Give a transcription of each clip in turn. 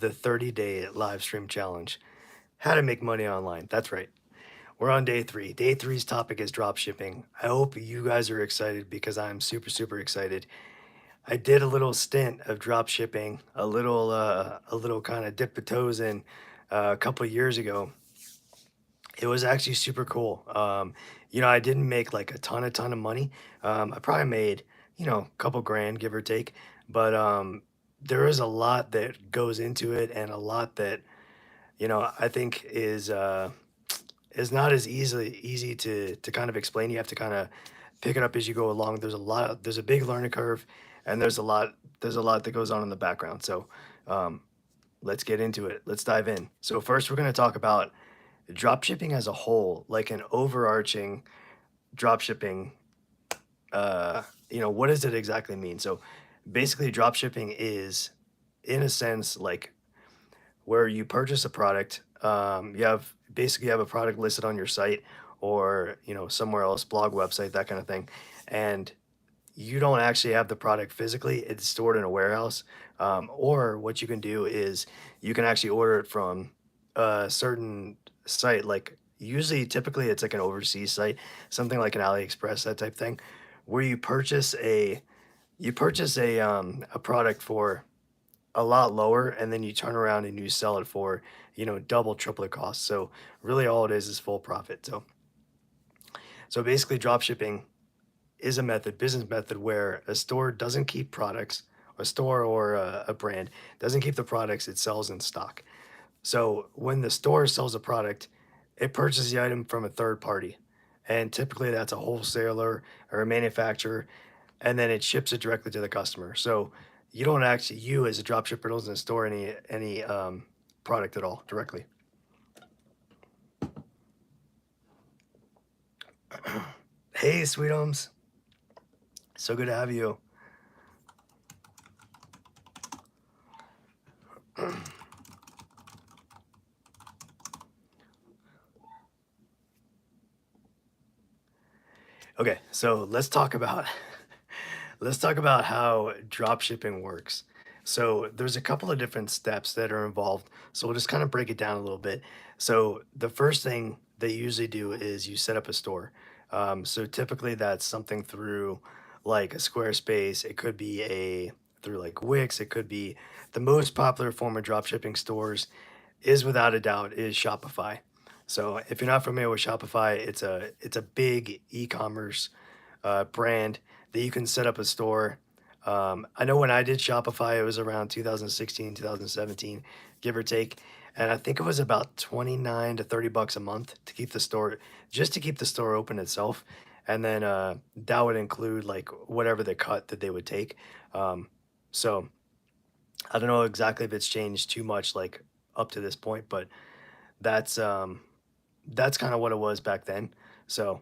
the 30-day live stream challenge. How to make money online. That's right. We're on day 3. Day three's topic is drop shipping. I hope you guys are excited because I'm super, super excited. I did a little stint of drop shipping, a little kind of dip the toes in a couple years ago. It was actually super cool. I didn't make like a ton of money. I probably made, a couple grand, give or take. But there is a lot that goes into it, and a lot that I think is not as easy to kind of explain. You have to kind of pick it up as you go along. There's a big learning curve, and there's a lot that goes on in the background. So um, let's get into it. Let's dive in. So first, we're going to talk about dropshipping as a whole, like an overarching dropshipping. What does it exactly mean? So basically, dropshipping is, in a sense, like where you purchase a product. You have a product listed on your site, or somewhere else, blog, website, that kind of thing, and you don't actually have the product physically. It's stored in a warehouse. Or what you can do is you can actually order it from a certain site, like usually typically it's like an overseas site, something like an AliExpress, that type thing, where you purchase a product for a lot lower, and then you turn around and you sell it for double, triple the cost. So really all it is full profit. So basically, drop shipping is a business method, where a store doesn't keep products, a store or a brand doesn't keep the products it sells in stock. So when the store sells a product, it purchases the item from a third party. And typically that's a wholesaler or a manufacturer, and then it ships it directly to the customer. So you as a dropshipper doesn't store any product at all directly. Hey, sweet homes. So good to have you. Okay, so let's talk about how drop shipping works. So there's a couple of different steps that are involved. So we'll just kind of break it down a little bit. So the first thing that you usually do is you set up a store. So typically that's something through like a Squarespace. It could be a through like Wix. It could be the most popular form of drop shipping stores is without a doubt is Shopify. So if you're not familiar with Shopify, it's a big e-commerce brand that you can set up a store. I know when I did Shopify, it was around 2016, 2017, give or take. And I think it was about 29 to 30 bucks a month to keep the store, just to keep the store open itself. And then that would include like whatever the cut that they would take. So I don't know exactly if it's changed too much like up to this point, but that's um, that's kind of what it was back then. So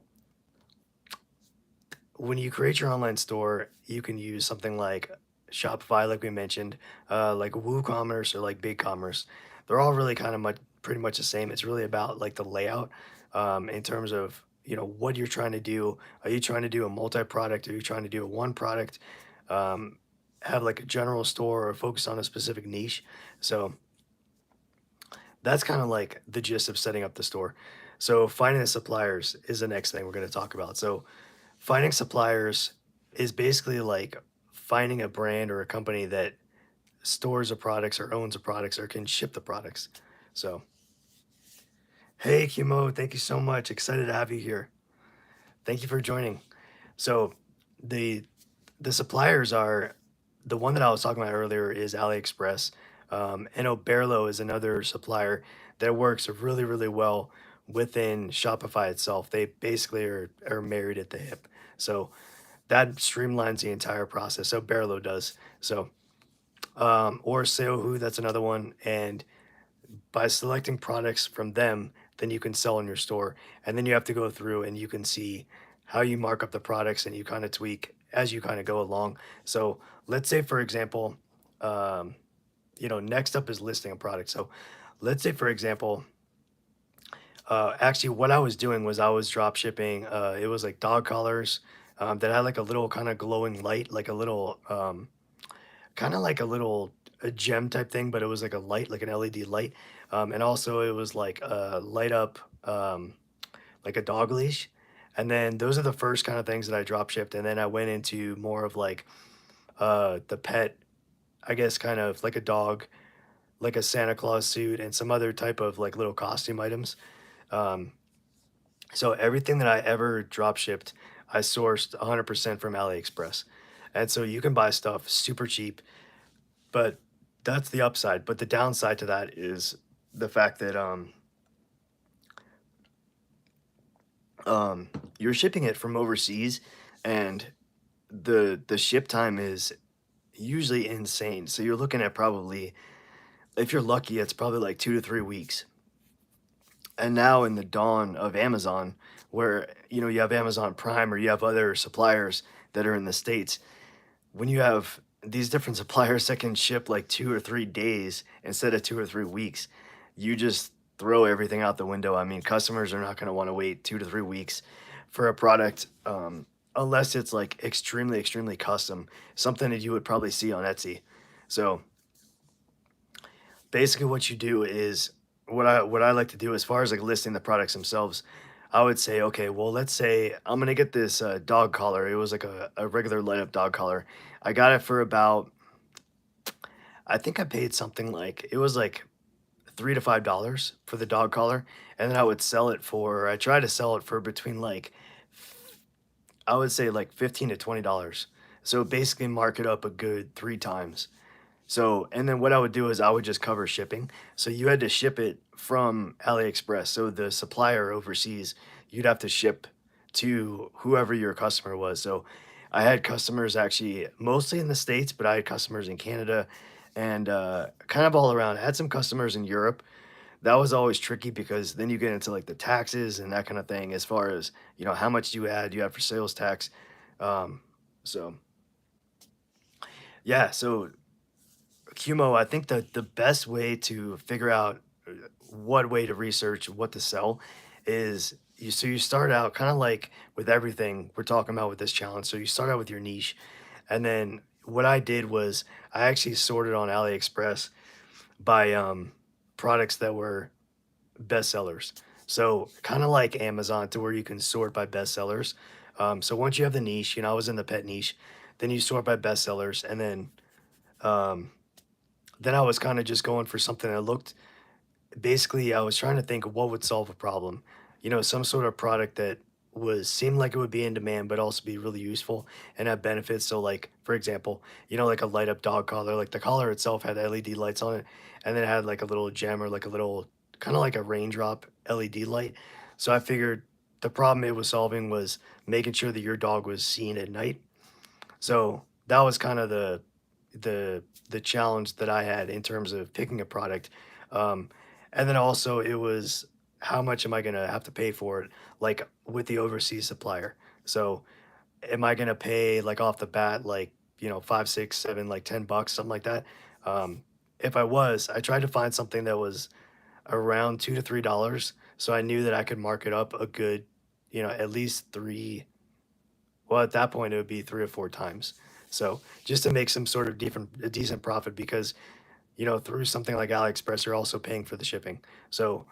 when you create your online store, you can use something like Shopify, like we mentioned, like WooCommerce or like BigCommerce. They're all really kind of pretty much the same. It's really about like the layout, in terms of what you're trying to do. Are you trying to do a multi-product? Are you trying to do a one product? Um, have like a general store or focus on a specific niche? So that's kind of like the gist of setting up the store. So finding the suppliers is the next thing we're going to talk about. So finding suppliers is basically like finding a brand or a company that stores the products or owns the products or can ship the products. So, hey, Kimo, thank you so much. Excited to have you here. Thank you for joining. So, the the suppliers are the one that I was talking about earlier is AliExpress. And Oberlo is another supplier that works really, really well within Shopify itself. They basically are married at the hip. So that streamlines the entire process. So Barlow does. So, or Seohu, that's another one. And by selecting products from them, then you can sell in your store. And then you have to go through and you can see how you mark up the products, and you kind of tweak as you kind of go along. So let's say, for example, um, next up is listing a product. So let's say, for example, actually, what I was doing was I was drop shipping. It was like dog collars that had like a little kind of glowing light, like a little, kind of like a little a gem type thing, but it was like a light, like an LED light. And also it was like a light up, like a dog leash. And then those are the first kind of things that I drop shipped. And then I went into more of like the pet, I guess, kind of like a dog, like a Santa Claus suit and some other type of like little costume items. Um, so everything that I ever drop shipped, I sourced 100% from AliExpress. And so you can buy stuff super cheap, but that's the upside. But the downside to that is the fact that you're shipping it from overseas, and the ship time is usually insane. So you're looking at probably, if you're lucky, it's probably like 2 to 3 weeks. And now in the dawn of Amazon, where you have Amazon Prime or you have other suppliers that are in the States, when you have these different suppliers that can ship like 2 or 3 days instead of 2 or 3 weeks, you just throw everything out the window. I mean, customers are not going to want to wait 2 to 3 weeks for a product, unless it's like extremely, extremely custom, something that you would probably see on Etsy. So basically, what you do is what I like to do as far as like listing the products themselves. I would say, okay, well, let's say I'm gonna get this dog collar. It was like a regular light up dog collar. I got it for about, I think I paid something like, it was like $3 to $5 for the dog collar, and then I would sell it for. I try to sell it for between like, I would say like $15 to $20. So basically, mark it up a good 3 times. So, and then what I would do is I would just cover shipping. So you had to ship it from AliExpress. So the supplier overseas, you'd have to ship to whoever your customer was. So I had customers actually mostly in the States, but I had customers in Canada and kind of all around. I had some customers in Europe. That was always tricky because then you get into like the taxes and that kind of thing as far as, how much you had for sales tax. Um, so yeah, so Cumo, I think that the best way to figure out what way to research what to sell is you start out kind of like with everything we're talking about with this challenge. So you start out with your niche, and then what I did was I actually sorted on AliExpress by products that were bestsellers. So kind of like Amazon, to where you can sort by bestsellers. So once you have the niche, I was in the pet niche, then you sort by bestsellers, and um, then I was kind of just going for something that looked, basically I was trying to think of what would solve a problem. Some sort of product that was seemed like it would be in demand but also be really useful and have benefits. So like for example, like a light up dog collar, like the collar itself had LED lights on it, and then it had like a little gem or like a little kind of like a raindrop LED light. So I figured the problem it was solving was making sure that your dog was seen at night. So that was kind of the challenge that I had in terms of picking a product. Um, and then also it was, how much am I gonna have to pay for it, like with the overseas supplier? So am I gonna pay like off the bat, like, 5, 6, 7, like $10, something like that? Um, if I tried to find something that was around $2 to $3, so I knew that I could mark it up a good, at least three. Well, at that point, it would be 3 or 4 times. So just to make some sort of a decent profit, because through something like AliExpress, you're also paying for the shipping. So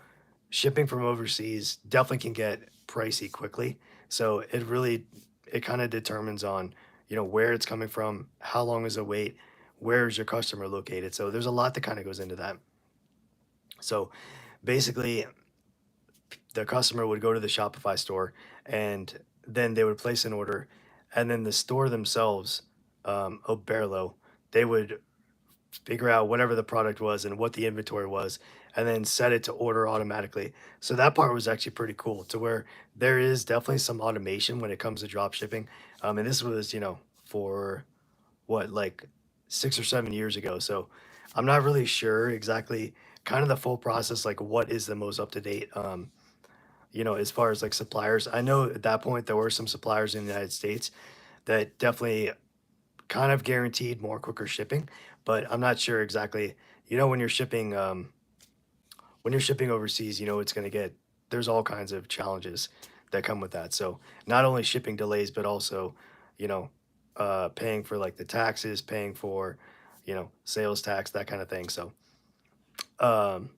shipping from overseas definitely can get pricey quickly. So it kind of determines on where it's coming from, how long is the wait, where is your customer located. So there's a lot that kind of goes into that. So basically, the customer would go to the Shopify store, and then they would place an order, and then the store themselves, Oberlo, they would figure out whatever the product was and what the inventory was, and then set it to order automatically. So that part was actually pretty cool, to where there is definitely some automation when it comes to drop shipping. And this was, for what, like 6 or 7 years ago. So I'm not really sure exactly kind of the full process, like what is the most up to date. As far as like suppliers, I know at that point there were some suppliers in the United States that definitely kind of guaranteed more quicker shipping, but I'm not sure exactly. When you're shipping overseas, it's going to get, there's all kinds of challenges that come with that. So not only shipping delays, but also, you know, paying for like the taxes, paying for, sales tax, that kind of thing. Um,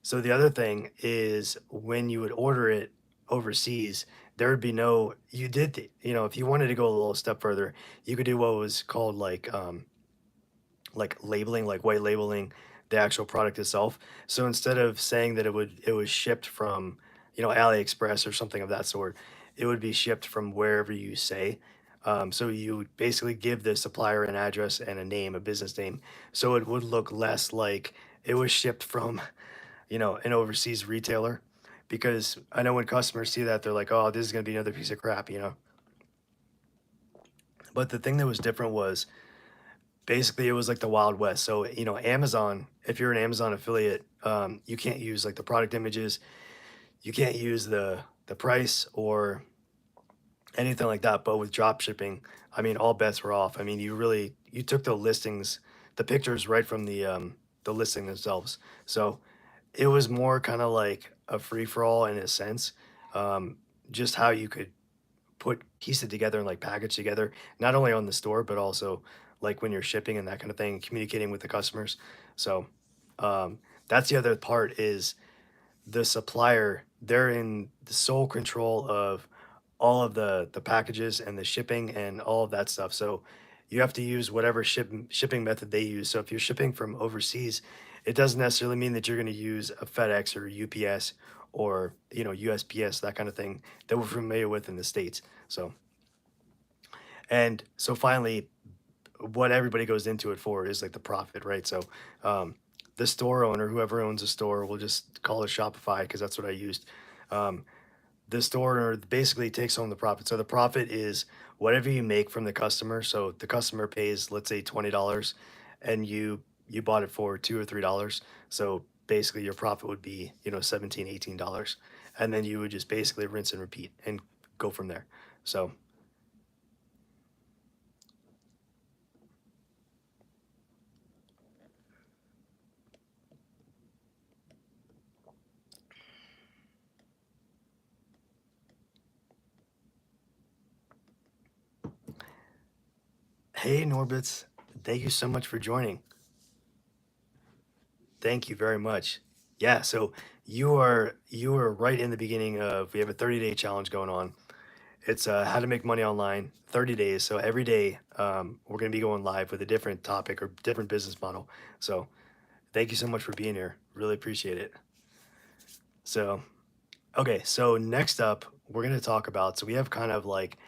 so the other thing is when you would order it overseas, there would be no, you did, if you wanted to go a little step further, you could do what was called like labeling, like white labeling the actual product itself. So instead of saying that it was shipped from, AliExpress or something of that sort, it would be shipped from wherever you say. So you basically give the supplier an address and a name, a business name, so it would look less like it was shipped from, an overseas retailer. Because I know when customers see that, they're like, "Oh, this is gonna be another piece of crap." But the thing that was different was basically it was like the Wild West. So, Amazon, if you're an Amazon affiliate, you can't use like the product images, you can't use the price or anything like that. But with drop shipping, I mean, all bets were off. I mean, you took the listings, the pictures right from the listing themselves. So it was more kind of like a free for all in a sense. Um, just how you could piece it together and like package together, not only on the store, but also like when you're shipping and that kind of thing, communicating with the customers. So um, that's the other part is the supplier, they're in the sole control of all of the packages and the shipping and all of that stuff. So you have to use whatever shipping method they use. So if you're shipping from overseas, it doesn't necessarily mean that you're going to use a FedEx or UPS or USPS, that kind of thing that we're familiar with in the States. So and so finally, what everybody goes into it for is like the profit, right? So um, the store owner, whoever owns a store, we'll just call it Shopify because that's what I used. Um, the store owner basically takes home the profit. So the profit is whatever you make from the customer. So the customer pays, let's say $20, and you bought it for $2 or $3. So basically your profit would be, 17, $18. And then you would just basically rinse and repeat and go from there. So hey Norbits, thank you so much for joining. Thank you very much. Yeah, so you are right in the beginning of we have a 30-day challenge going on. It's how to make money online, 30 days. So every day we're going to be going live with a different topic or different business model. So thank you so much for being here. Really appreciate it. So, okay, so next up, we're going to talk about, so we have kind of like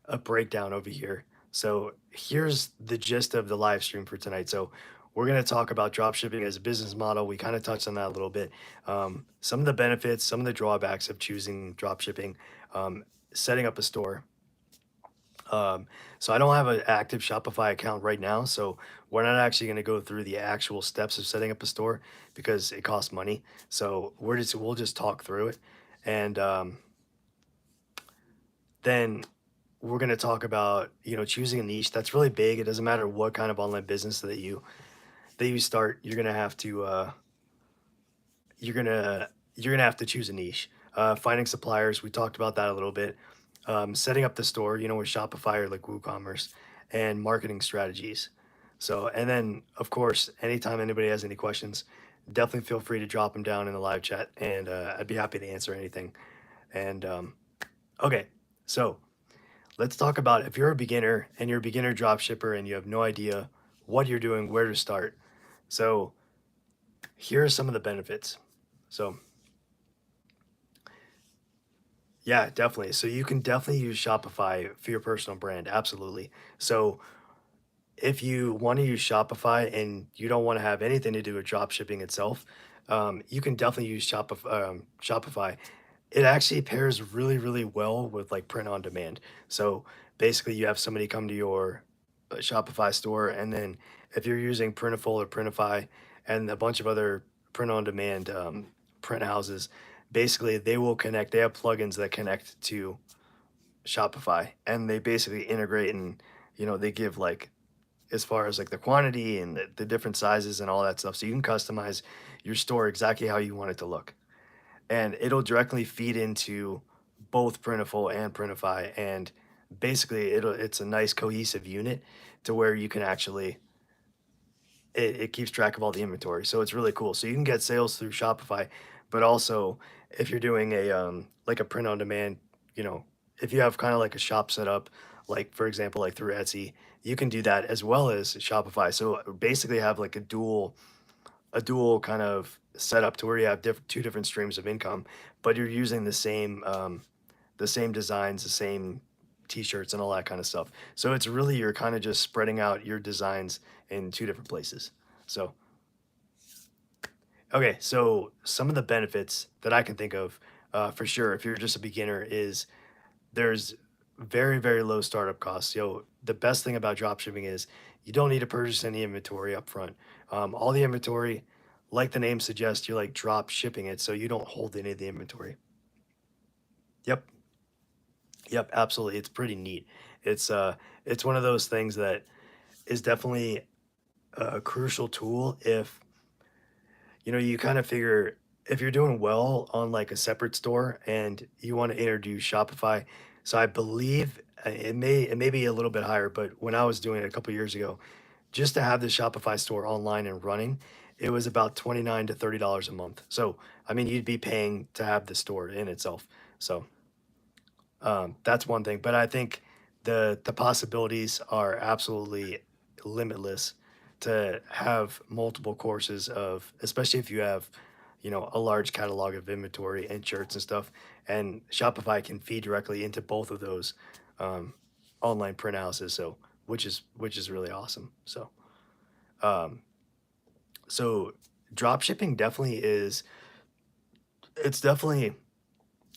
a breakdown over here. So here's the gist of the live stream for tonight. So we're going to talk about dropshipping as a business model. We kind of touched on that a little bit. Some of the benefits, some of the drawbacks of choosing dropshipping, setting up a store. So I don't have an active Shopify account right now. So we're not actually going to go through the actual steps of setting up a store because it costs money. So we'll just talk through it. And then we're going to talk about choosing a niche that's really big. It doesn't matter what kind of online business that you start. You're going to have to you're gonna have to choose a niche. Finding suppliers, we talked about that a little bit. Setting up the store, with Shopify or like WooCommerce, and marketing strategies. So, and then of course, anytime anybody has any questions, definitely feel free to drop them down in the live chat, and I'd be happy to answer anything. And okay, so let's talk about if you're a beginner and you're a beginner drop shipper and you have no idea what you're doing, where to start. So here are some of the benefits. So yeah, definitely. So you can definitely use Shopify for your personal brand. Absolutely. So if you want to use Shopify and you don't want to have anything to do with drop shipping itself, you can definitely use Shopify. It actually pairs really, really well with like print on demand. So basically, you have somebody come to your Shopify store, and then if you're using Printful or Printify and a bunch of other print on demand print houses, basically they will connect. They have plugins that connect to Shopify, and they basically integrate and they give like as far as like the quantity and the different sizes and all that stuff. So you can customize your store exactly how you want it to look. And it'll directly feed into both Printful and Printify. And basically it's a nice cohesive unit to where you can actually it keeps track of all the inventory. So it's really cool. So you can get sales through Shopify, but also if you're doing a like a print on demand, you know, if you have kind of like a shop set up, like for example, like through Etsy, you can do that as well as Shopify. So basically have like a dual kind of setup to where you have two different streams of income, but you're using the same designs, the same t-shirts and all that kind of stuff. So it's really you're kind of just spreading out your designs in two different places. So okay, so some of the benefits that I can think of for sure, if you're just a beginner, is there's very low startup costs. The best thing about dropshipping is you don't need to purchase any inventory up front. All the inventory, like the name suggests, you're like drop shipping it, so you don't hold any of the inventory. Yep, yep, absolutely. It's pretty neat. It's one of those things that is definitely a crucial tool if you kind of figure if you're doing well on like a separate store and you want to introduce Shopify. So I believe it may be a little bit higher, but when I was doing it a couple years ago, just to have the Shopify store online and running, it was about $29 to $30 a month. So I mean, you'd be paying to have the store in itself. So that's one thing, but I think the possibilities are absolutely limitless to have multiple courses of, especially if you have, a large catalog of inventory and shirts and stuff, and Shopify can feed directly into both of those um, online print houses. So which is really awesome. Um, so drop shipping definitely is it's definitely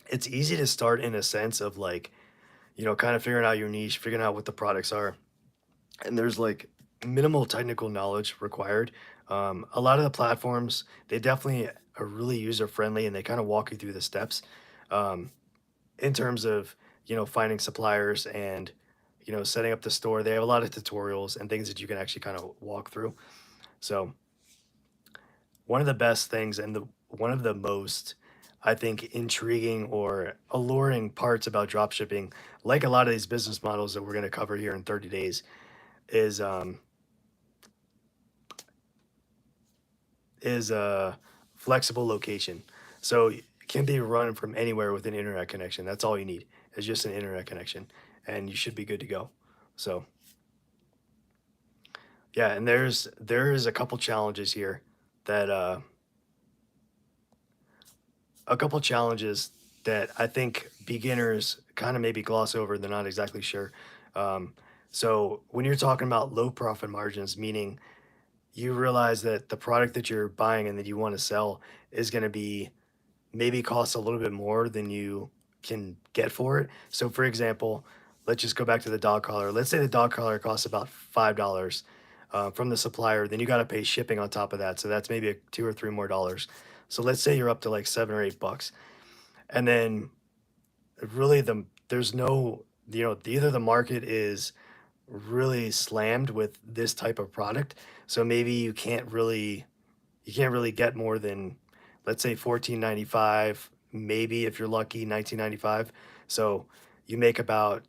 it's easy to start in a sense of like kind of figuring out your niche, figuring out what the products are. And there's like minimal technical knowledge required. A lot of the platforms, they definitely are really user friendly and they kind of walk you through the steps um, in terms of, finding suppliers and, setting up the store. They have a lot of tutorials and things that you can actually kind of walk through. So one of the best things and one of the most I think intriguing or alluring parts about dropshipping, like a lot of these business models that we're going to cover here in 30 days, is a flexible location. So it can be run from anywhere with an internet connection. That's all you need is just an internet connection, and you should be good to go. So yeah, and there's a couple challenges here that a couple challenges that I think beginners kind of maybe gloss over. They're not exactly sure. Um, so when you're talking about low profit margins, meaning you realize that the product that you're buying and that you want to sell is going to be maybe cost a little bit more than you can get for it. So for example, let's just go back to the dog collar. Let's say the dog collar costs about $5 from the supplier. Then you got to pay shipping on top of that. So that's maybe a 2 or 3 more dollars. So let's say you're up to like $7 or $8, and then really there's no either the market is really slammed with this type of product, so maybe you can't really get more than, let's say, 14.95, maybe if you're lucky 19.95. So you make about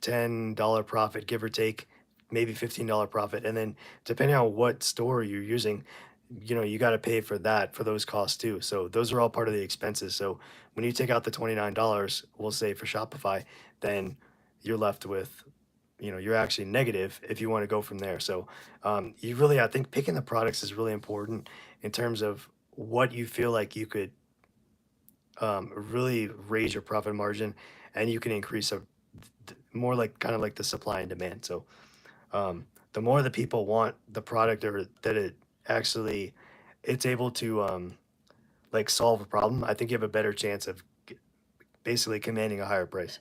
$10 profit, give or take, maybe $15 profit, and then depending on what store you're using, you got to pay for that, for those costs too. So those are all part of the expenses. So when you take out the $29, we'll say for Shopify, then you're left with, you're actually negative if you want to go from there. So you really, I think picking the products is really important in terms of what you feel like you could really raise your profit margin, and you can increase more like kind of like the supply and demand. So the more the people want the product or that it's able to like solve a problem, I think you have a better chance of basically commanding a higher price.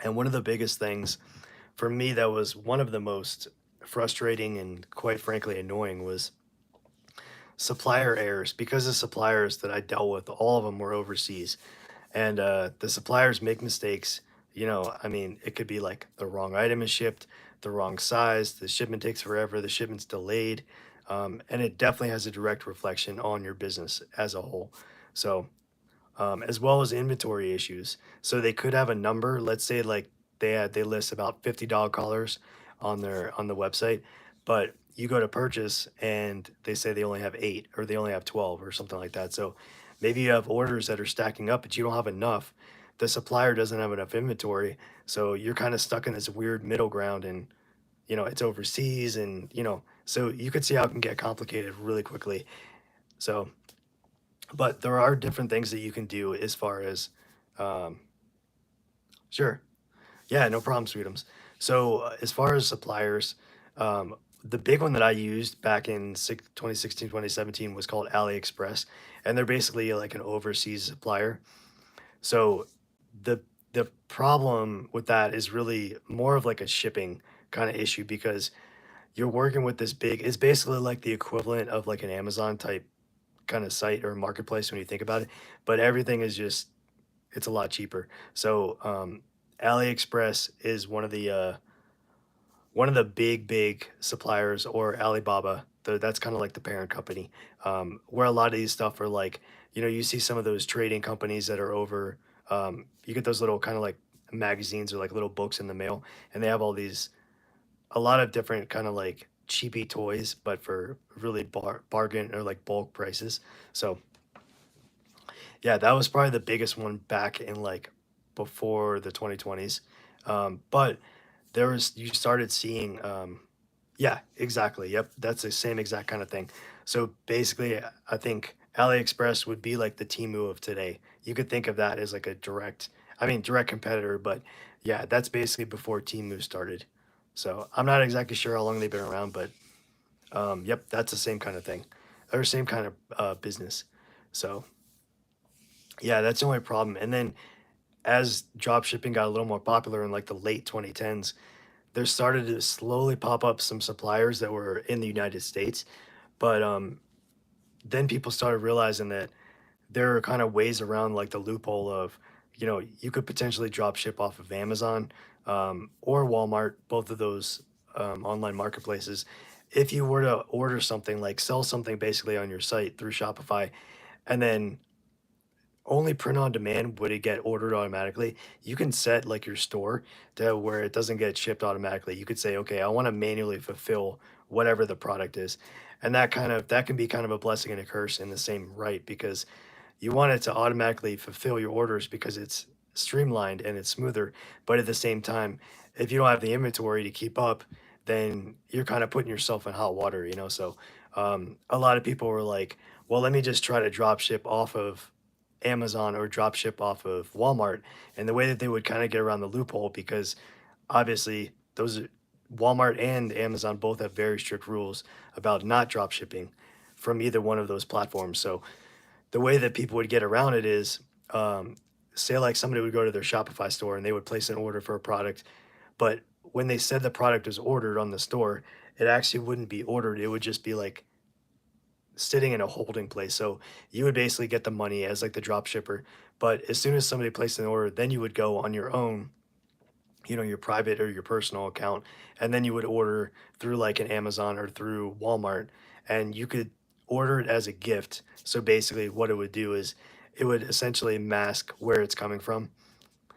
And one of the biggest things for me that was one of the most frustrating and quite frankly annoying was supplier errors, because the suppliers that I dealt with, all of them were overseas, and the suppliers make mistakes. I mean, it could be like the wrong item is shipped, the wrong size, the shipment takes forever, the shipment's delayed, and it definitely has a direct reflection on your business as a whole. So as well as inventory issues. So they could have a number. Let's say like they list about 50 dog collars. on the website, but you go to purchase and they say they only have 8 or they only have 12 or something like that. So maybe you have orders that are stacking up, but you don't have enough. The supplier doesn't have enough inventory, so you're kind of stuck in this weird middle ground, and it's overseas, and so you could see how it can get complicated really quickly. So, but there are different things that you can do as far as, um, sure. Yeah, no problem, Sweetums. So, as far as suppliers, um, the big one that I used back in 2016, 2017 was called AliExpress, and they're basically like an overseas supplier. So, the the problem with that is really more of like a shipping kind of issue, because you're working with this big, it's basically like the equivalent of like an Amazon type kind of site or marketplace when you think about it, but everything is just, it's a lot cheaper. So, AliExpress is one of the big suppliers, or Alibaba. That's kind of like the parent company, where a lot of these stuff are like, you see some of those trading companies that are over. You get those little kind of like magazines or like little books in the mail, and they have a lot of different kind of like cheapy toys, but for really bargain or like bulk prices. So yeah, that was probably the biggest one back in like before the 2020s. But there was, you started seeing, yeah, exactly. Yep. That's the same exact kind of thing. So basically, I think AliExpress would be like the Temu of today. You could think of that as like a direct competitor, but yeah, that's basically before Temu started. So I'm not exactly sure how long they've been around, but yep, that's the same kind of thing, or same kind of business. So yeah, that's the only problem. And then as drop shipping got a little more popular in like the late 2010s, there started to slowly pop up some suppliers that were in the United States. But then people started realizing that there are kind of ways around like the loophole of, you could potentially drop ship off of Amazon, or Walmart, both of those online marketplaces. If you were to order something, like sell something basically on your site through Shopify, and then only print on demand would it get ordered automatically. You can set like your store to where it doesn't get shipped automatically. You could say, okay, I want to manually fulfill whatever the product is. And that can be kind of a blessing and a curse in the same right, because you want it to automatically fulfill your orders because it's streamlined and it's smoother. But at the same time, if you don't have the inventory to keep up, then you're kind of putting yourself in hot water. So a lot of people were like, well, let me just try to drop ship off of Amazon or drop ship off of Walmart. And the way that they would kind of get around the loophole, because obviously Walmart and Amazon both have very strict rules about not drop shipping from either one of those platforms. So the way that people would get around it is, um, say like somebody would go to their Shopify store and they would place an order for a product, but when they said the product was ordered on the store, it actually wouldn't be ordered. It would just be like sitting in a holding place. So you would basically get the money as like the drop shipper. But as soon as somebody placed an order, then you would go on your own, your private or your personal account, and then you would order through like an Amazon or through Walmart, and you could order it as a gift. So basically, what it would do is it would essentially mask where it's coming from.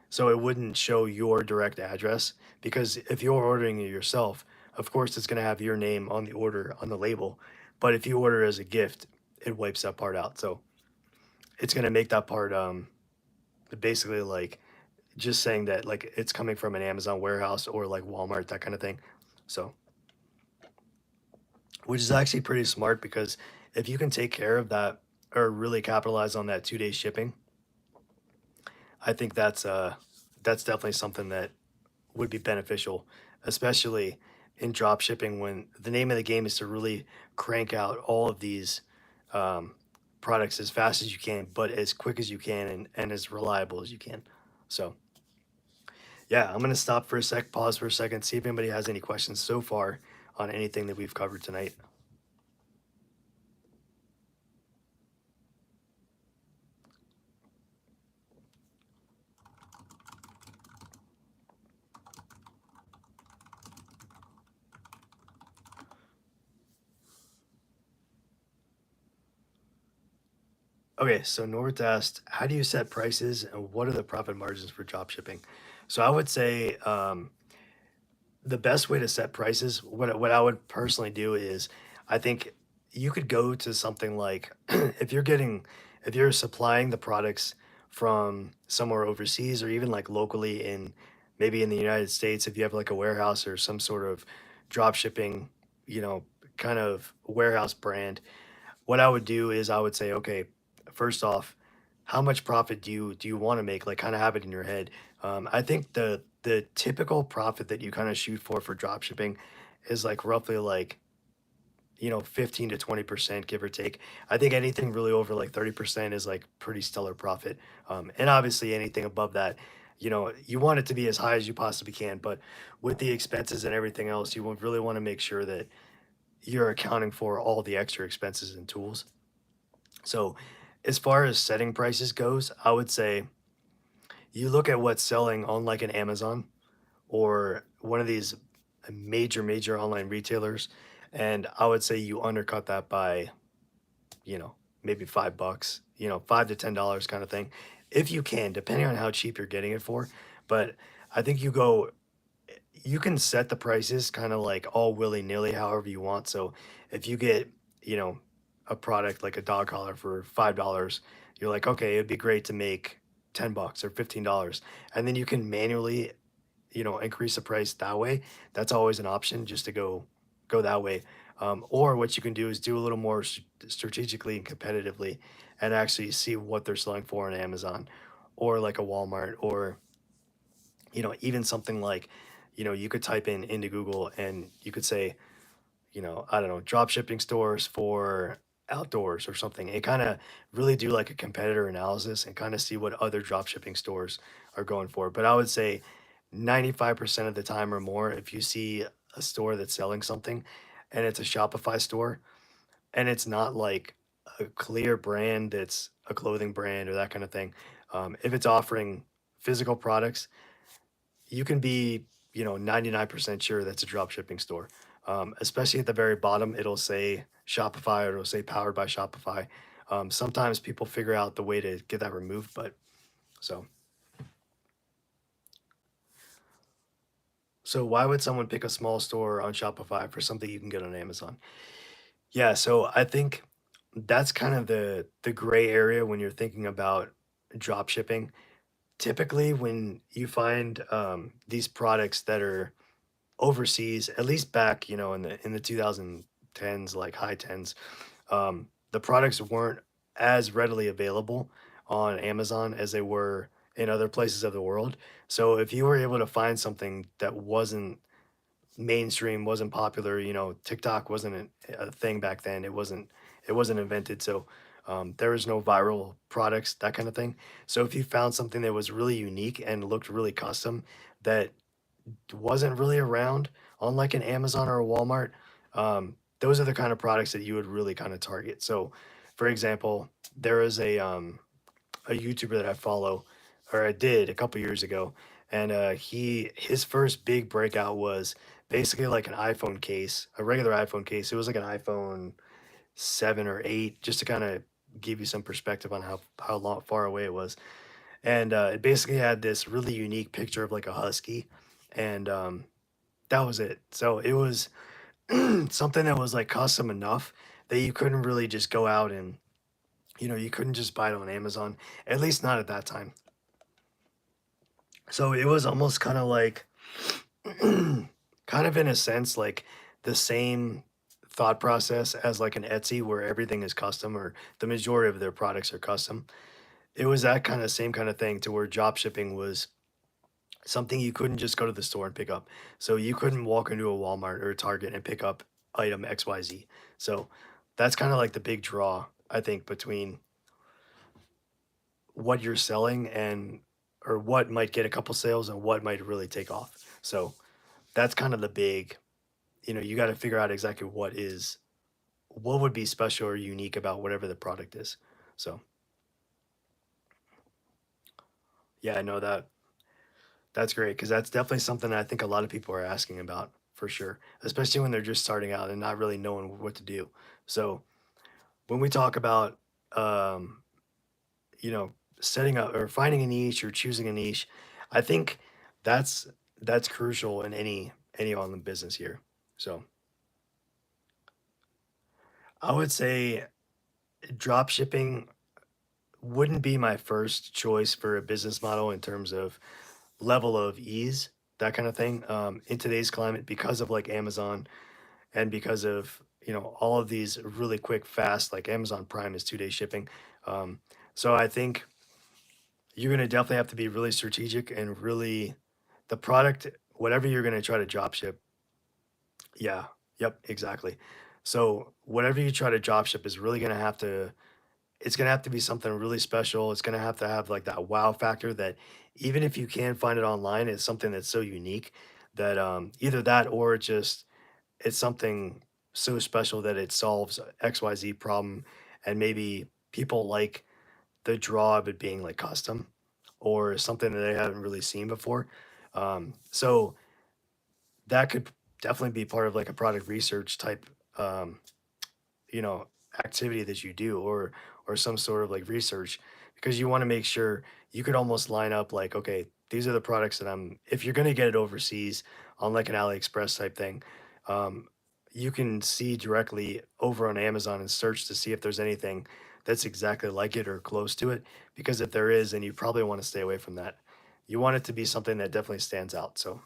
So it wouldn't show your direct address, because if you're ordering it yourself, of course it's going to have your name on the order on the label. But if you order as a gift, it wipes that part out. So it's going to make that part basically like just saying that like it's coming from an Amazon warehouse or like Walmart, that kind of thing. So, which is actually pretty smart, because if you can take care of that or really capitalize on that 2 day shipping, I think that's definitely something that would be beneficial, especially in drop shipping, when the name of the game is to really crank out all of these um, products as fast as you can, but as quick as you can, and as reliable as you can. So, yeah, I'm going to stop for a sec, pause for a second, see if anybody has any questions so far on anything that we've covered tonight. Okay, so Norbert asked, how do you set prices and what are the profit margins for drop shipping? So I would say, The best way to set prices, what I would personally do is, I think you could go to something like if you're supplying the products from somewhere overseas or even like locally in maybe in the United States, if you have like a warehouse or some sort of drop shipping, you know, kind of warehouse brand, what I would do is I would say, okay, first off, how much profit do you want to make? Like, kind of have it in your head. I think the typical profit that you kind of shoot for drop shipping is like roughly like 15 to 20%, give or take. I think anything really over like 30% is like pretty stellar profit. And obviously anything above that, you want it to be as high as you possibly can. But with the expenses and everything else, you would really want to make sure that you're accounting for all the extra expenses and tools. So, as far as setting prices goes, I would say you look at what's selling on like an Amazon or one of these major online retailers, and I would say you undercut that by, you know, maybe $5, $5 to $10 kind of thing, if you can, depending on how cheap you're getting it for. But I think you can set the prices kind of like all willy-nilly however you want. So if you get, you know, a product like a dog collar for $5, you're like, okay, it'd be great to make $10 or $15. And then you can manually, increase the price that way. That's always an option, just to go that way. Or what you can do is do a little more strategically and competitively and actually see what they're selling for on Amazon or like a Walmart or even something like, you could type into Google and you could say, I don't know, drop shipping stores for outdoors or something, and kind of really do like a competitor analysis and kind of see what other drop shipping stores are going for. But I would say 95% of the time or more, if you see a store that's selling something and it's a Shopify store and it's not like a clear brand that's a clothing brand or that kind of thing, if it's offering physical products, you can be, 99% sure that's a drop shipping store. Especially at the very bottom, it'll say Shopify or it'll say powered by Shopify. Sometimes people figure out the way to get that removed, but so so why would someone pick a small store on Shopify for something you can get on Amazon? Yeah, so I think that's kind of the gray area when you're thinking about drop shipping. Typically, when you find these products that are overseas, at least back, in the 2010s, like high tens, the products weren't as readily available on Amazon as they were in other places of the world. So if you were able to find something that wasn't mainstream, wasn't popular, TikTok wasn't a thing back then. It wasn't invented. So there was no viral products, that kind of thing. So if you found something that was really unique and looked really custom that wasn't really around on like an Amazon or a Walmart, those are the kind of products that you would really kind of target. So, for example, there is a YouTuber that I follow, or I did a couple years ago, and his first big breakout was basically like an iPhone case, a regular iPhone case. It was like an iPhone 7 or 8, just to kind of give you some perspective on how long far away it was. And it basically had this really unique picture of like a husky, and that was it. So it was something that was like custom enough that you couldn't really just go out and you couldn't just buy it on Amazon, at least not at that time. So it was almost kind of like kind of in a sense like the same thought process as like an Etsy where everything is custom or the majority of their products are custom. It was that kind of same kind of thing to where drop shipping was something you couldn't just go to the store and pick up. So you couldn't walk into a Walmart or a Target and pick up item XYZ. So that's kind of like the big draw, I think, between what you're selling and or what might get a couple sales and what might really take off. So that's kind of the big, you got to figure out exactly what would be special or unique about whatever the product is. So yeah, I know that's great because that's definitely something that I think a lot of people are asking about for sure, especially when they're just starting out and not really knowing what to do. So when we talk about, um, you know, setting up or finding a niche or choosing a niche, I think that's that's crucial in any online business here. So I would say drop shipping wouldn't be my first choice for a business model in terms of level of ease, that kind of thing. In today's climate, because of like Amazon and because of all of these really quick, fast, like Amazon Prime is 2 day shipping. So I think you're gonna definitely have to be really strategic and really the product, whatever you're gonna try to drop ship. Yeah, yep, exactly. So whatever you try to drop ship is really gonna have to it's gonna have to be something really special. It's gonna have to have like that wow factor that even if you can find it online, it's something that's so unique that either that or just it's something so special that it solves a XYZ problem and maybe people like the draw of it being like custom or something that they haven't really seen before. So that could definitely be part of like a product research type um, you know activity that you do or some sort of like research because you want to make sure you could almost line up like okay, these are the products that I'm if you're going to get it overseas on like an AliExpress type thing, um, you can see directly over on Amazon and search to see if there's anything that's exactly like it or close to it, because if there is, then you probably want to stay away from that. You want it to be something that definitely stands out. So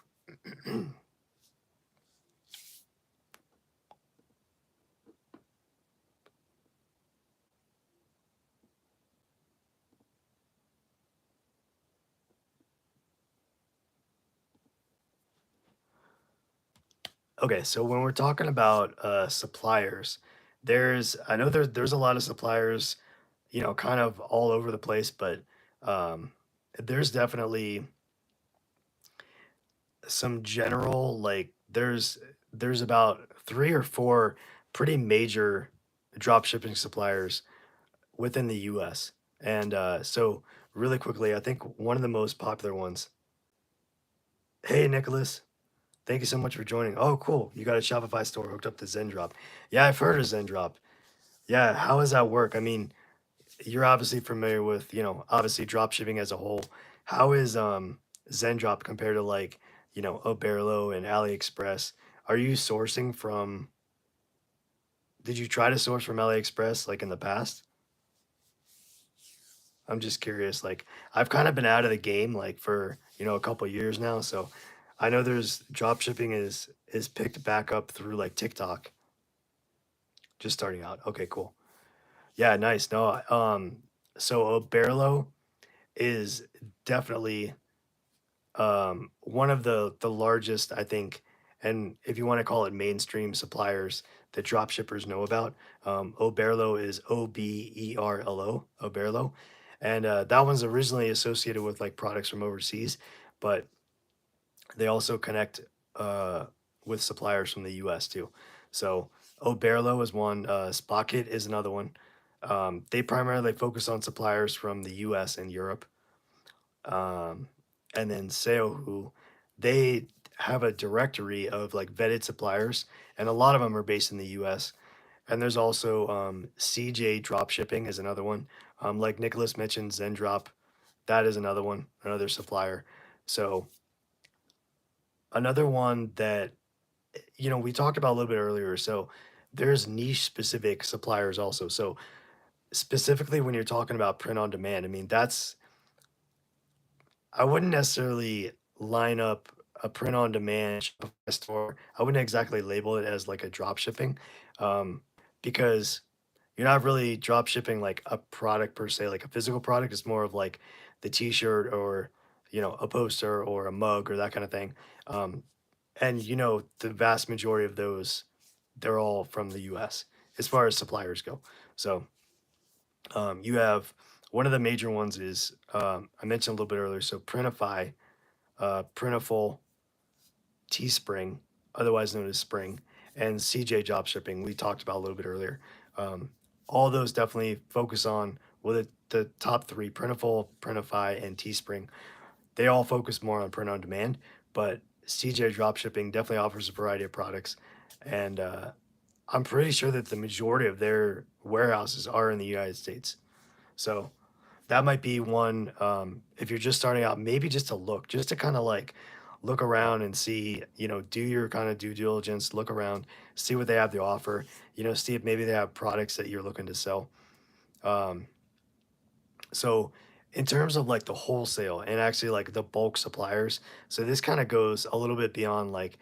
okay, so when we're talking about suppliers, I know there's a lot of suppliers, kind of all over the place, but um, there's definitely some general like there's about 3 or 4 pretty major drop shipping suppliers within the U.S. And so really quickly, I think one of the most popular ones. Hey, Nicholas. Thank you so much for joining. Oh, cool. You got a Shopify store hooked up to Zendrop. Yeah, I've heard of Zendrop. Yeah, how does that work? I mean, you're obviously familiar with, obviously drop shipping as a whole. How is Zendrop compared to like, Oberlo and AliExpress? Are you sourcing from did you try to source from AliExpress like in the past? I'm just curious. Like I've kind of been out of the game like for, a couple years now, so I know there's drop shipping is picked back up through like TikTok. Just starting out. Okay, cool. Yeah, nice. No, so Oberlo is definitely one of the largest, I think, and if you want to call it mainstream suppliers that drop shippers know about. Oberlo is Oberlo, Oberlo, and that one's originally associated with like products from overseas, but they also connect uh, with suppliers from the U.S. too. So Oberlo is one. Spocket is another one. They primarily focus on suppliers from the U.S. and Europe. Um, and then Seohu, they have a directory of like vetted suppliers, and a lot of them are based in the U.S. And there's also CJ Dropshipping is another one. Like Nicholas mentioned, Zendrop, that is another one, another supplier. So another one that we talked about a little bit earlier. So there's niche specific suppliers also. So specifically when you're talking about print on demand, I mean that's I wouldn't necessarily line up a print on demand Shopify store. I wouldn't exactly label it as like a drop shipping, um, because you're not really drop shipping like a product per se, like a physical product. It's more of like the T-shirt or a poster or a mug or that kind of thing. Um, and the vast majority of those, they're all from the U.S. as far as suppliers go. So you have one of the major ones is I mentioned a little bit earlier. So Printify, Printful, Teespring, otherwise known as Spring, and CJ Dropshipping. We talked about a little bit earlier. Um, all those definitely focus on well the top three: Printful, Printify, and Teespring. They all focus more on print on demand, but CJ Dropshipping definitely offers a variety of products, and I'm pretty sure that the majority of their warehouses are in the United States. So that might be one if you're just starting out, maybe just to look, just to kind of like look around and see, do your kind of due diligence, look around, see what they have to offer, see if maybe they have products that you're looking to sell. Um, so in terms of like the wholesale and actually like the bulk suppliers, so this kind of goes a little bit beyond like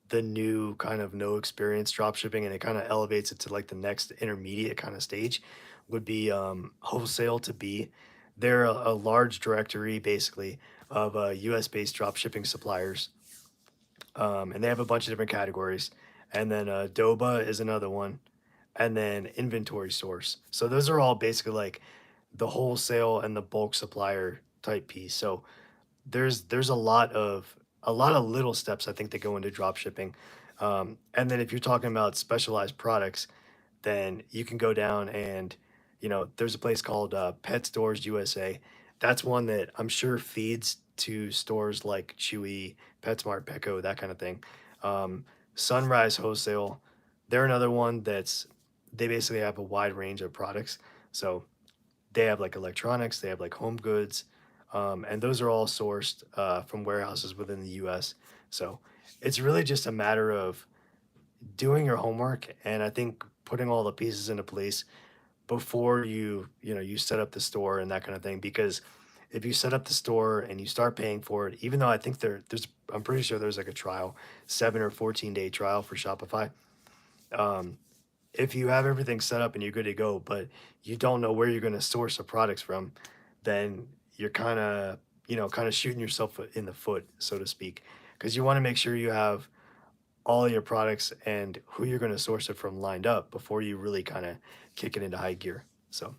the new kind of no experience drop shipping, and it kind of elevates it to like the next intermediate kind of stage would be wholesale to be. They're a large directory basically of US based drop shipping suppliers, and they have a bunch of different categories. And then Doba is another one, and then inventory source. So those are all basically like the wholesale and the bulk supplier type piece. So there's a lot of little steps I think that go into drop shipping. And then if you're talking about specialized products, then you can go down and, there's a place called Pet Stores USA. That's one that I'm sure feeds to stores like Chewy, PetSmart, Petco, that kind of thing. Sunrise Wholesale, they're another one they basically have a wide range of products. So they have like electronics, they have like home goods, and those are all sourced from warehouses within the US. So it's really just a matter of doing your homework, and I think putting all the pieces into place before you set up the store and that kind of thing. Because if you set up the store and you start paying for it, even though I think I'm pretty sure there's like a trial, 7 or 14 day trial for Shopify. Um, if you have everything set up and you're good to go, but you don't know where you're going to source the products from, then you're kind of shooting yourself in the foot, so to speak, because you want to make sure you have all your products and who you're going to source it from lined up before you really kind of kick it into high gear. So,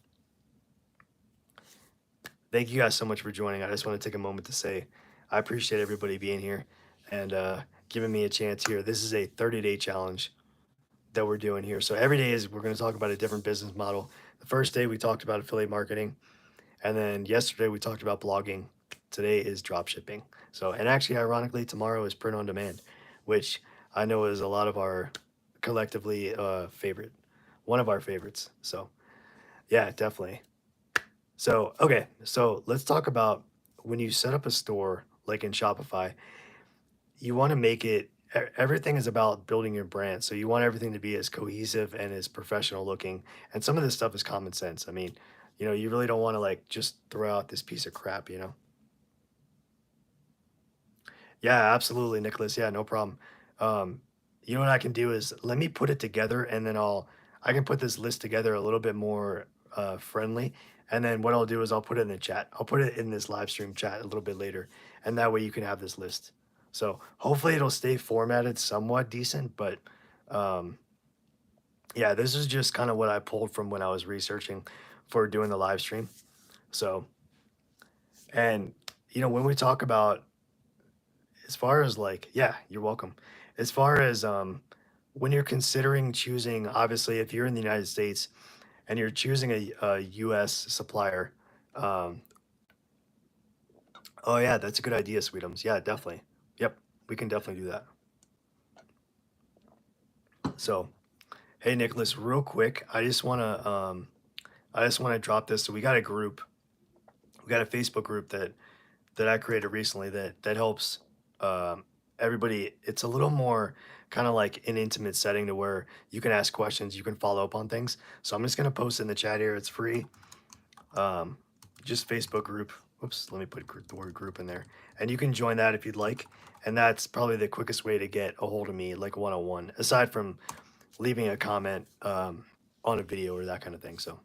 thank you guys so much for joining. I just want to take a moment to say I appreciate everybody being here and giving me a chance here. This is a 30-day challenge that we're doing here. So every day is we're going to talk about a different business model. The first day we talked about affiliate marketing, and then yesterday we talked about blogging. Today is drop shipping. So, and actually, ironically, tomorrow is print on demand, which I know is a lot of our collectively favorite, one of our favorites. So, yeah, definitely. So, okay, so let's talk about when you set up a store like in Shopify, you want to make it everything is about building your brand. So you want everything to be as cohesive and as professional looking. And some of this stuff is common sense. I mean, you really don't want to like just throw out this piece of crap. Yeah, absolutely, Nicholas. Yeah, no problem. Um, you know what I can do is let me put it together, and then I can put this list together a little bit more friendly. And then what I'll do is I'll put it in the chat. I'll put it in this live stream chat a little bit later, and that way you can have this list. So hopefully it'll stay formatted somewhat decent, but um, yeah, this is just kind of what I pulled from when I was researching for doing the live stream. So, and when we talk about as far as like, yeah, you're welcome. As far as when you're considering choosing, obviously, if you're in the United States and you're choosing a U.S. supplier, um, oh yeah, that's a good idea, Sweetums. Yeah, definitely. Yep, we can definitely do that. So, hey, Nicholas, real quick, I just want to drop this. So we got a group, we got a Facebook group that I created recently that helps everybody. It's a little more kind of like an intimate setting to where you can ask questions, you can follow up on things. So I'm just gonna post it in the chat here. It's free. Um, just Facebook group. Oops, let me put the word group in there, and you can join that if you'd like. And that's probably the quickest way to get a hold of me, like one on one, aside from leaving a comment on a video or that kind of thing. So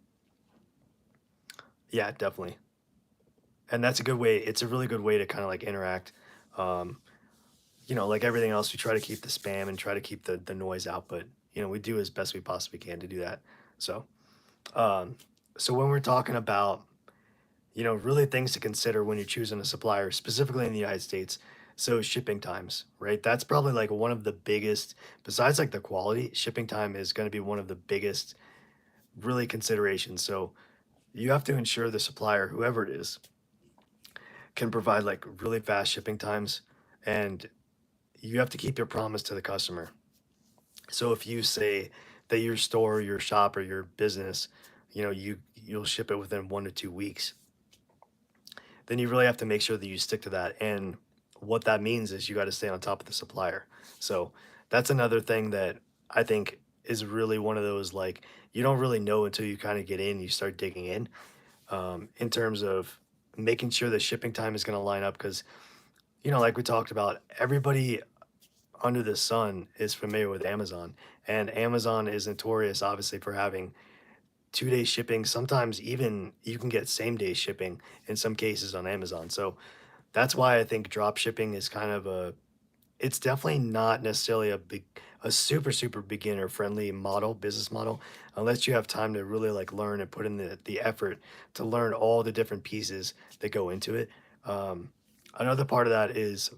yeah, definitely. And that's a good way. It's a really good way to kind of like interact. Um, like everything else, we try to keep the spam and try to keep the noise out, but we do as best we possibly can to do that. So, um, so when we're talking about, really things to consider when you're choosing a supplier, specifically in the United States, so shipping times, right? That's probably like one of the biggest, besides like the quality, shipping time is going to be one of the biggest really considerations. So you have to ensure the supplier, whoever it is, can provide like really fast shipping times, and you have to keep your promise to the customer. So if you say that your store, your shop, or your business, you'll ship it within 1 to 2 weeks, then you really have to make sure that you stick to that. And what that means is you got to stay on top of the supplier. So that's another thing that I think is really one of those, like, you don't really know until you kind of get in, you start digging in terms of making sure the shipping time is going to line up. Because, like we talked about, everybody under the sun is familiar with Amazon, and Amazon is notorious, obviously, for having 2 day shipping. Sometimes even you can get same day shipping in some cases on Amazon. So that's why I think drop shipping is kind of it's definitely not necessarily a super, super beginner friendly business model, unless you have time to really like learn and put in the effort to learn all the different pieces that go into it. Um, Another part of that is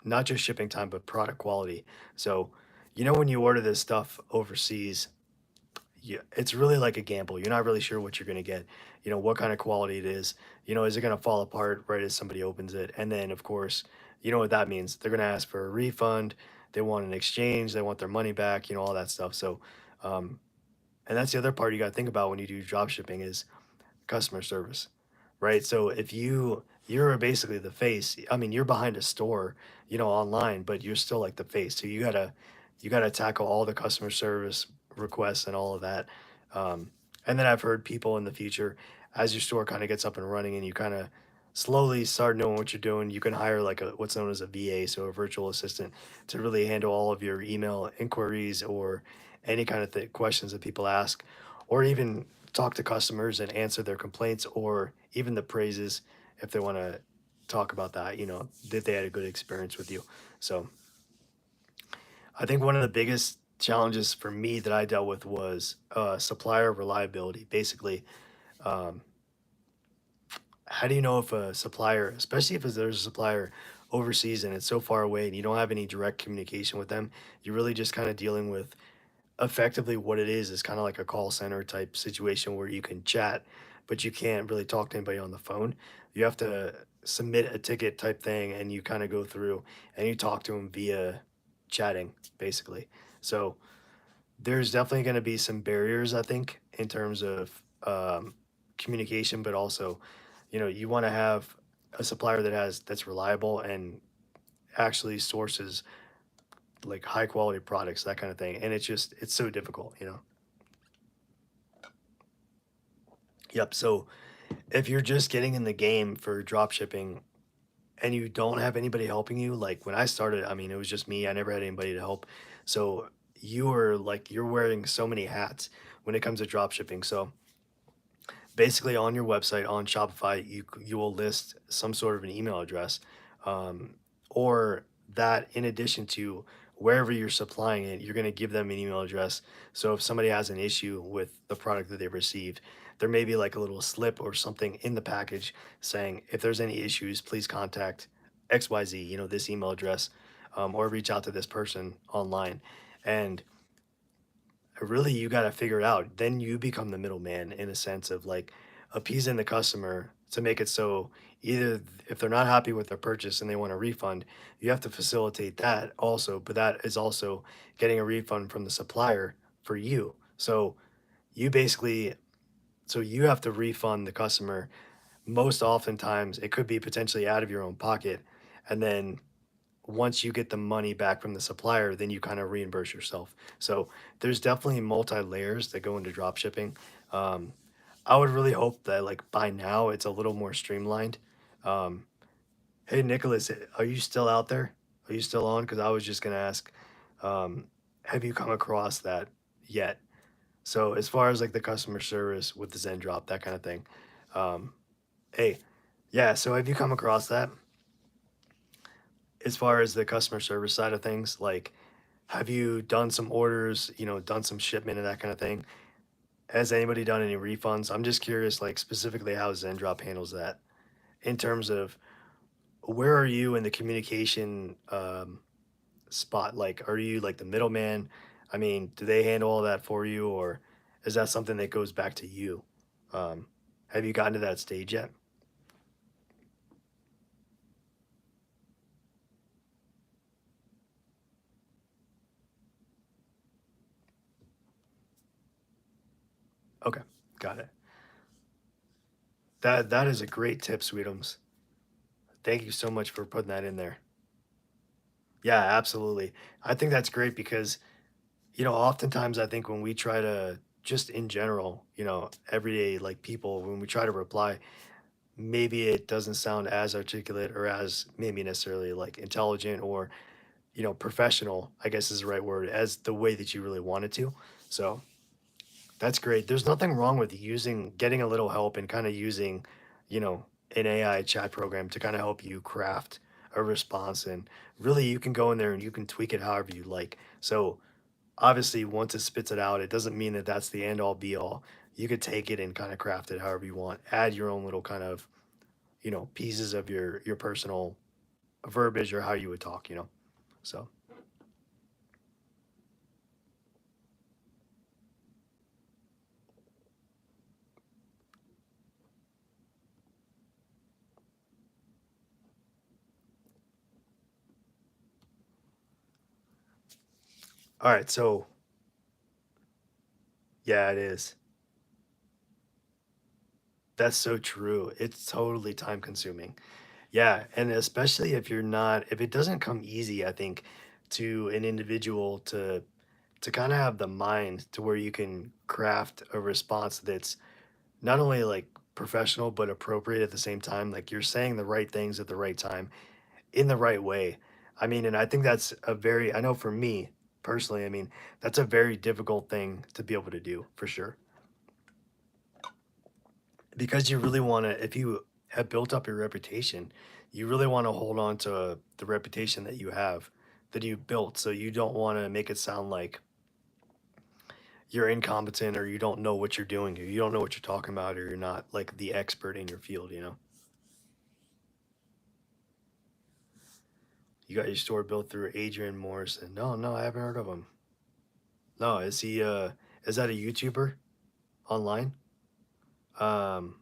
not just shipping time, but product quality. So, when you order this stuff overseas, yeah, it's really like a gamble. You're not really sure what you're going to get, what kind of quality it is. Is it going to fall apart right as somebody opens it? And then, of course, you know what that means. They're going to ask for a refund. They want an exchange. They want their money back, all that stuff. So, um, and that's the other part you got to think about when you do drop shipping is customer service, right? So if you're basically the face, I mean, you're behind a store, online, but you're still like the face. So you gotta tackle all the customer service requests and all of that. And then I've heard people in the future, as your store kind of gets up and running and you kind of slowly start knowing what you're doing, you can hire like what's known as a VA, so a virtual assistant, to really handle all of your email inquiries or any kind of questions that people ask, or even talk to customers and answer their complaints, or even the praises if they want to talk about that, that they had a good experience with you. So I think one of the biggest challenges for me that I dealt with was supplier reliability. Basically, um, how do you know if a supplier, especially if there's a supplier overseas and it's so far away and you don't have any direct communication with them, you're really just kind of dealing with effectively what it is kind of like a call center type situation where you can chat, but you can't really talk to anybody on the phone. You have to submit a ticket type thing and you kind of go through and you talk to them via chatting, basically. So there's definitely going to be some barriers, I think, in terms of communication, but also, you want to have a supplier that's reliable and actually sources like high quality products, that kind of thing. And it's so difficult. Yep. So if you're just getting in the game for drop shipping and you don't have anybody helping you, like when I started, I mean, it was just me. I never had anybody to help. So you're wearing so many hats when it comes to drop shipping. So basically on your website on Shopify, you will list some sort of an email address, um, or that in addition to wherever you're supplying it, you're going to give them an email address. So if somebody has an issue with the product that they've received, there may be like a little slip or something in the package saying, if there's any issues, please contact XYZ, this email address, or reach out to this person online. And really you got to figure it out. Then you become the middleman in a sense of like appeasing the customer to make it so either if they're not happy with their purchase and they want a refund, you have to facilitate that also, but that is also getting a refund from the supplier for you. So you basically so you have to refund the customer. Most oftentimes it could be potentially out of your own pocket, and then once you get the money back from the supplier, then you kind of reimburse yourself. So there's definitely multi layers that go into drop shipping. Um, I would really hope that like by now it's a little more streamlined. Um, hey Nicholas, are you still out there? Are you still on? Because I was just gonna ask, um, have you come across that yet? So as far as like the customer service with the Zen drop, that kind of thing. Um, hey, yeah. So have you come across that as far as the customer service side of things? Like, have you done some orders, done some shipment and that kind of thing? Has anybody done any refunds? I'm just curious, like specifically how Zendrop handles that in terms of where are you in the communication spot? Like, are you like the middleman? I mean, do they handle all that for you, or is that something that goes back to you? Um, have you gotten to that stage yet? Okay, got it. That is a great tip, Sweetums. Thank you so much for putting that in there. Yeah, absolutely. I think that's great because, oftentimes I think when we try to just in general, everyday like people, when we try to reply, maybe it doesn't sound as articulate or as maybe necessarily like intelligent or, professional, I guess is the right word, as the way that you really wanted to. So that's great. There's nothing wrong with getting a little help and kind of using, you know, an AI chat program to kind of help you craft a response. And really, you can go in there and you can tweak it however you like. So obviously, once it spits it out, it doesn't mean that that's the end all be all. You could take it and kind of craft it however you want. Add your own little kind of, pieces of your personal verbiage or how you would talk. So, all right. So, yeah, it is. That's so true. It's totally time consuming. Yeah, and especially if it doesn't come easy, I think, to an individual to kind of have the mind to where you can craft a response that's not only like professional but appropriate at the same time. Like you're saying the right things at the right time in the right way. I mean, and I think I know for me personally, I mean, that's a very difficult thing to be able to do for sure. Because you really want to, if you have built up your reputation, you really want to hold on to the reputation that you have, that you built. So you don't want to make it sound like you're incompetent or you don't know what you're doing or you don't know what you're talking about or you're not like the expert in your field. You got your store built through Adrian Morrison. No, no, I haven't heard of him. No, is that a YouTuber online? Um,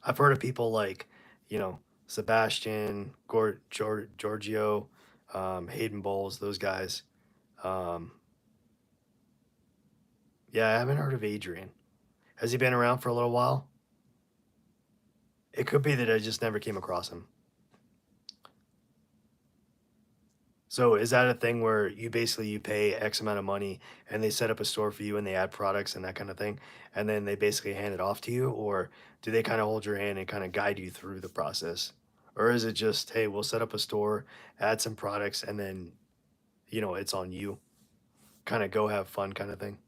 I've heard of people like, you know, Sebastian, Giorgio, Hayden Bowles, those guys. Um, yeah, I haven't heard of Adrian. Has he been around for a little while? It could be that I just never came across him. So is that a thing where you pay X amount of money and they set up a store for you and they add products and that kind of thing, and then they basically hand it off to you, or do they kind of hold your hand and kind of guide you through the process, or is it just hey, we'll set up a store, add some products, and then it's on you, kind of go have fun kind of thing?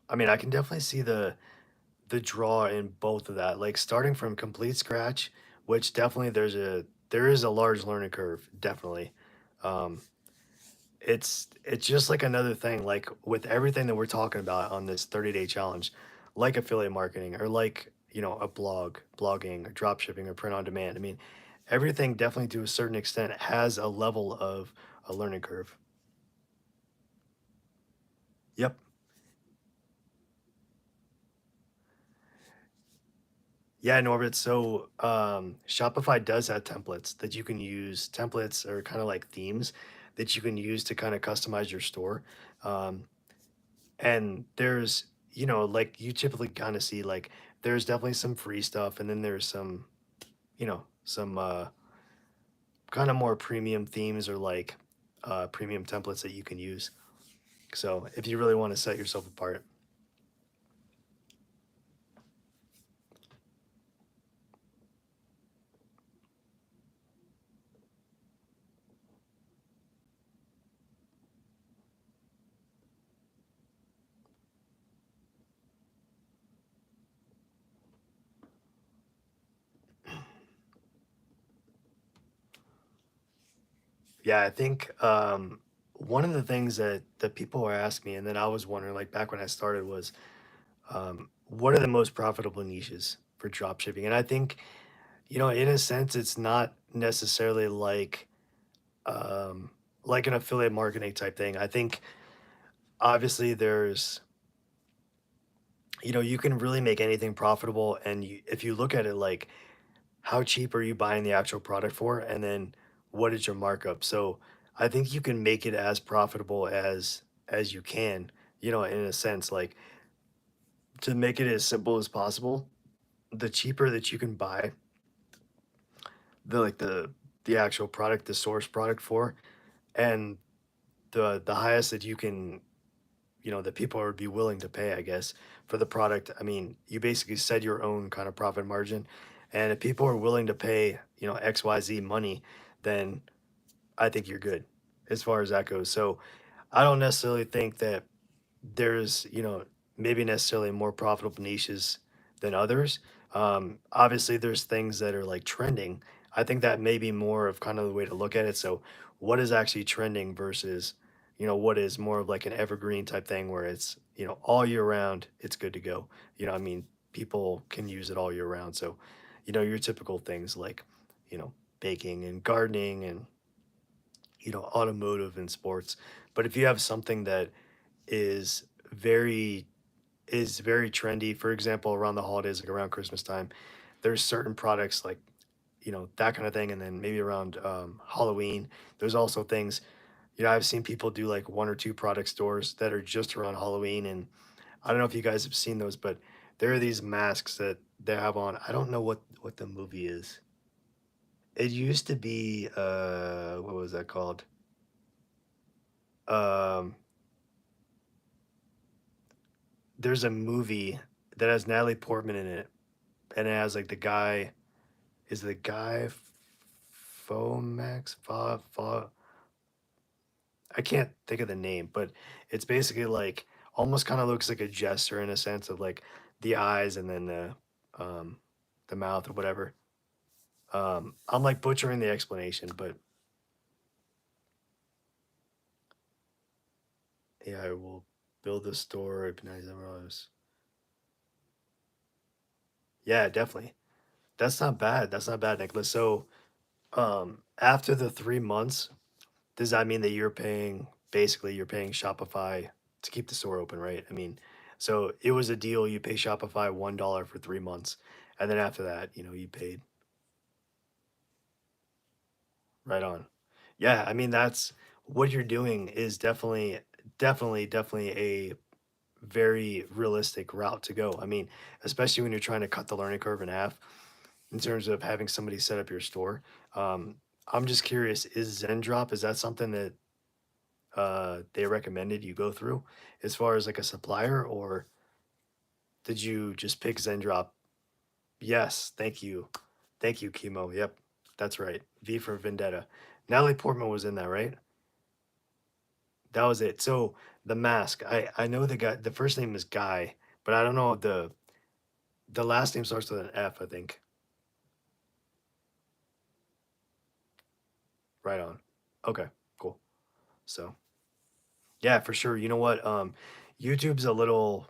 I mean, I can definitely see the draw in both of that. Like starting from complete scratch, which definitely there is a large learning curve, definitely. Um, it's just like another thing, like with everything that we're talking about on this 30-day challenge, like affiliate marketing or like, a blogging or drop shipping or print on demand. I mean, everything definitely to a certain extent has a level of a learning curve. Yep. Yeah, Norbert. So Shopify does have templates that you can use. Templates are kind of like themes that you can use to kind of customize your store. Um, and there's, like you typically kind of see like there's definitely some free stuff, and then there's some kind of more premium themes or like premium templates that you can use. So if you really want to set yourself apart. Yeah, I think one of the things that people are asking me, and then I was wondering, like back when I started, was what are the most profitable niches for drop shipping? And I think, in a sense, it's not necessarily um, like an affiliate marketing type thing. I think obviously you can really make anything profitable, and if you look at it like how cheap are you buying the actual product for, and then what is your markup? So I think you can make it as profitable as you can, in a sense, like to make it as simple as possible. The cheaper that you can buy, the actual product, the source product for, and the highest that you can, that people would be willing to pay, I guess, for the product. I mean, you basically set your own kind of profit margin, and if people are willing to pay, XYZ money, then I think you're good as far as that goes. So I don't necessarily think that there's, maybe necessarily more profitable niches than others. Obviously, there's things that are like trending. I think that may be more of kind of the way to look at it. So, what is actually trending versus, what is more of like an evergreen type thing where it's, all year round, it's good to go. I mean, people can use it all year round. So, your typical things like, you know, baking and gardening and, automotive and sports. But if you have something that is very very trendy. For example, around the holidays, like around Christmas time, there's certain products like, that kind of thing. And then maybe around Halloween, there's also things, I've seen people do like one or two product stores that are just around Halloween. And I don't know if you guys have seen those, but there are these masks that they have on. I don't know what the movie is. It used to be what was that called? Um there's a movie that has Natalie Portman in it, and it has like the guy. Is the guy Fomax? I can't think of the name, but it's basically like almost kind of looks like a jester in a sense of like the eyes and then um the mouth or whatever. I'm like butchering the explanation, but yeah, I will build a store, open $97. Yeah, definitely. That's not bad. That's not bad, Nicholas. So after the 3 months, does that mean that you're paying Shopify to keep the store open, right? I mean, so it was a deal, you pay Shopify $1 for 3 months, and then after that, you paid right on. Yeah, I mean that's what you're doing is definitely a very realistic route to go. I mean, especially when you're trying to cut the learning curve in half in terms of having somebody set up your store. Um, I'm just curious, is Zendrop, is that something that they recommended you go through as far as like a supplier, or did you just pick Zendrop? Yes, thank you. Thank you, Chemo. Yep, that's right. V for Vendetta. Natalie Portman was in that, right? That was it. So the mask. I know the guy. The first name is Guy, but I don't know the last name starts with an F. I think. Right on. Okay, cool. So yeah, for sure. You know what? YouTube's a little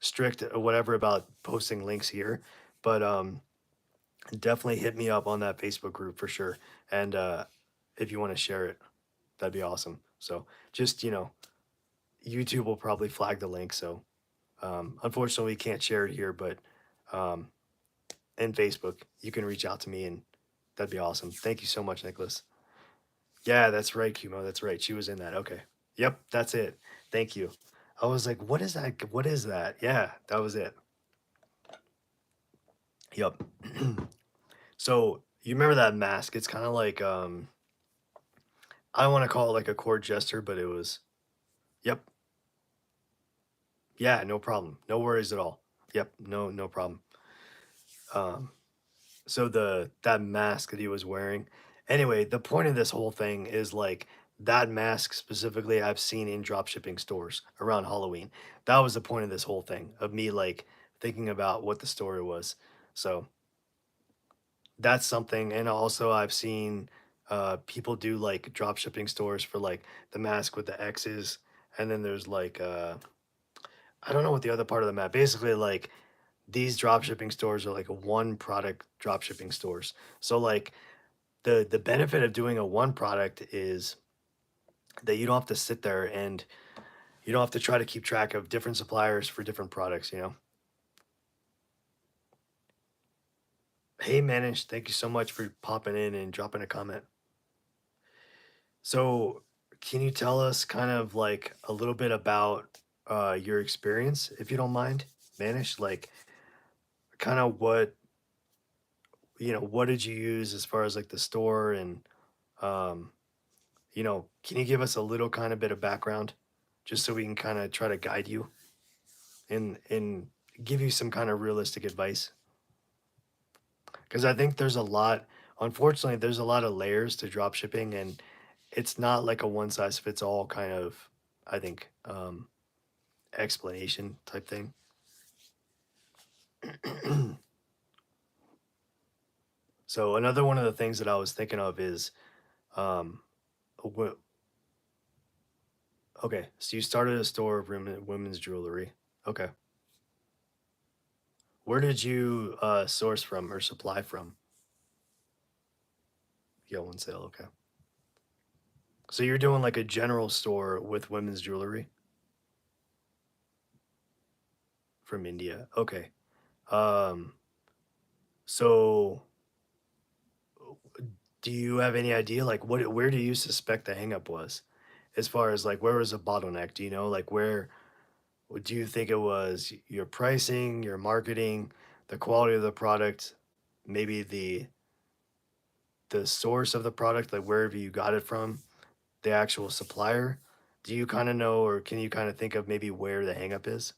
strict or whatever about posting links here, but definitely hit me up on that Facebook group for sure. And if you want to share it, that'd be awesome. So just, YouTube will probably flag the link. So unfortunately, we can't share it here, but um, in Facebook, you can reach out to me and that'd be awesome. Thank you so much, Nicholas. Yeah, that's right, Kumo. That's right. She was in that. Okay. Yep, that's it. Thank you. I was like, what is that? What is that? Yeah, that was it. Yep. So you remember that mask? It's kind of like I don't want to call it like a court jester, but it was. Yep. Yeah, no problem. No worries at all. Yep. No problem. Um, so that mask that he was wearing. Anyway, the point of this whole thing is like that mask specifically I've seen in drop shipping stores around Halloween. That was the point of this whole thing of me like thinking about what the story was. So that's something. And also I've seen people do like drop shipping stores for like the mask with the X's, and then there's like I don't know what the other part of the map. Basically, like these drop shipping stores are like a one product drop shipping stores. So like the benefit of doing a one product is that you don't have to sit there and you don't have to try to keep track of different suppliers for different products. Hey Manish, thank you so much for popping in and dropping a comment. So can you tell us kind of like a little bit about your experience, if you don't mind, Manish? Like kind of what what did you use as far as like the store and um, can you give us a little kind of bit of background just so we can kind of try to guide you and give you some kind of realistic advice? Because I think there's a lot, unfortunately, there's a lot of layers to drop shipping, and it's not like a one size fits all kind of, I think, explanation type thing. So another one of the things that I was thinking of is, um, wh- okay, so you started a store of women's jewelry. Okay. Where did you source from or supply from? Yeah, one sale. Okay. So you're doing like a general store with women's jewelry from India. Okay. Um, so do you have any idea like where do you suspect the hangup was? As far as like where was the bottleneck? Do you know like where do you think it was your pricing, your marketing, the quality of the product, maybe the source of the product, like wherever you got it from, the actual supplier? Do you kind of know or can you kind of think of maybe where the hangup is?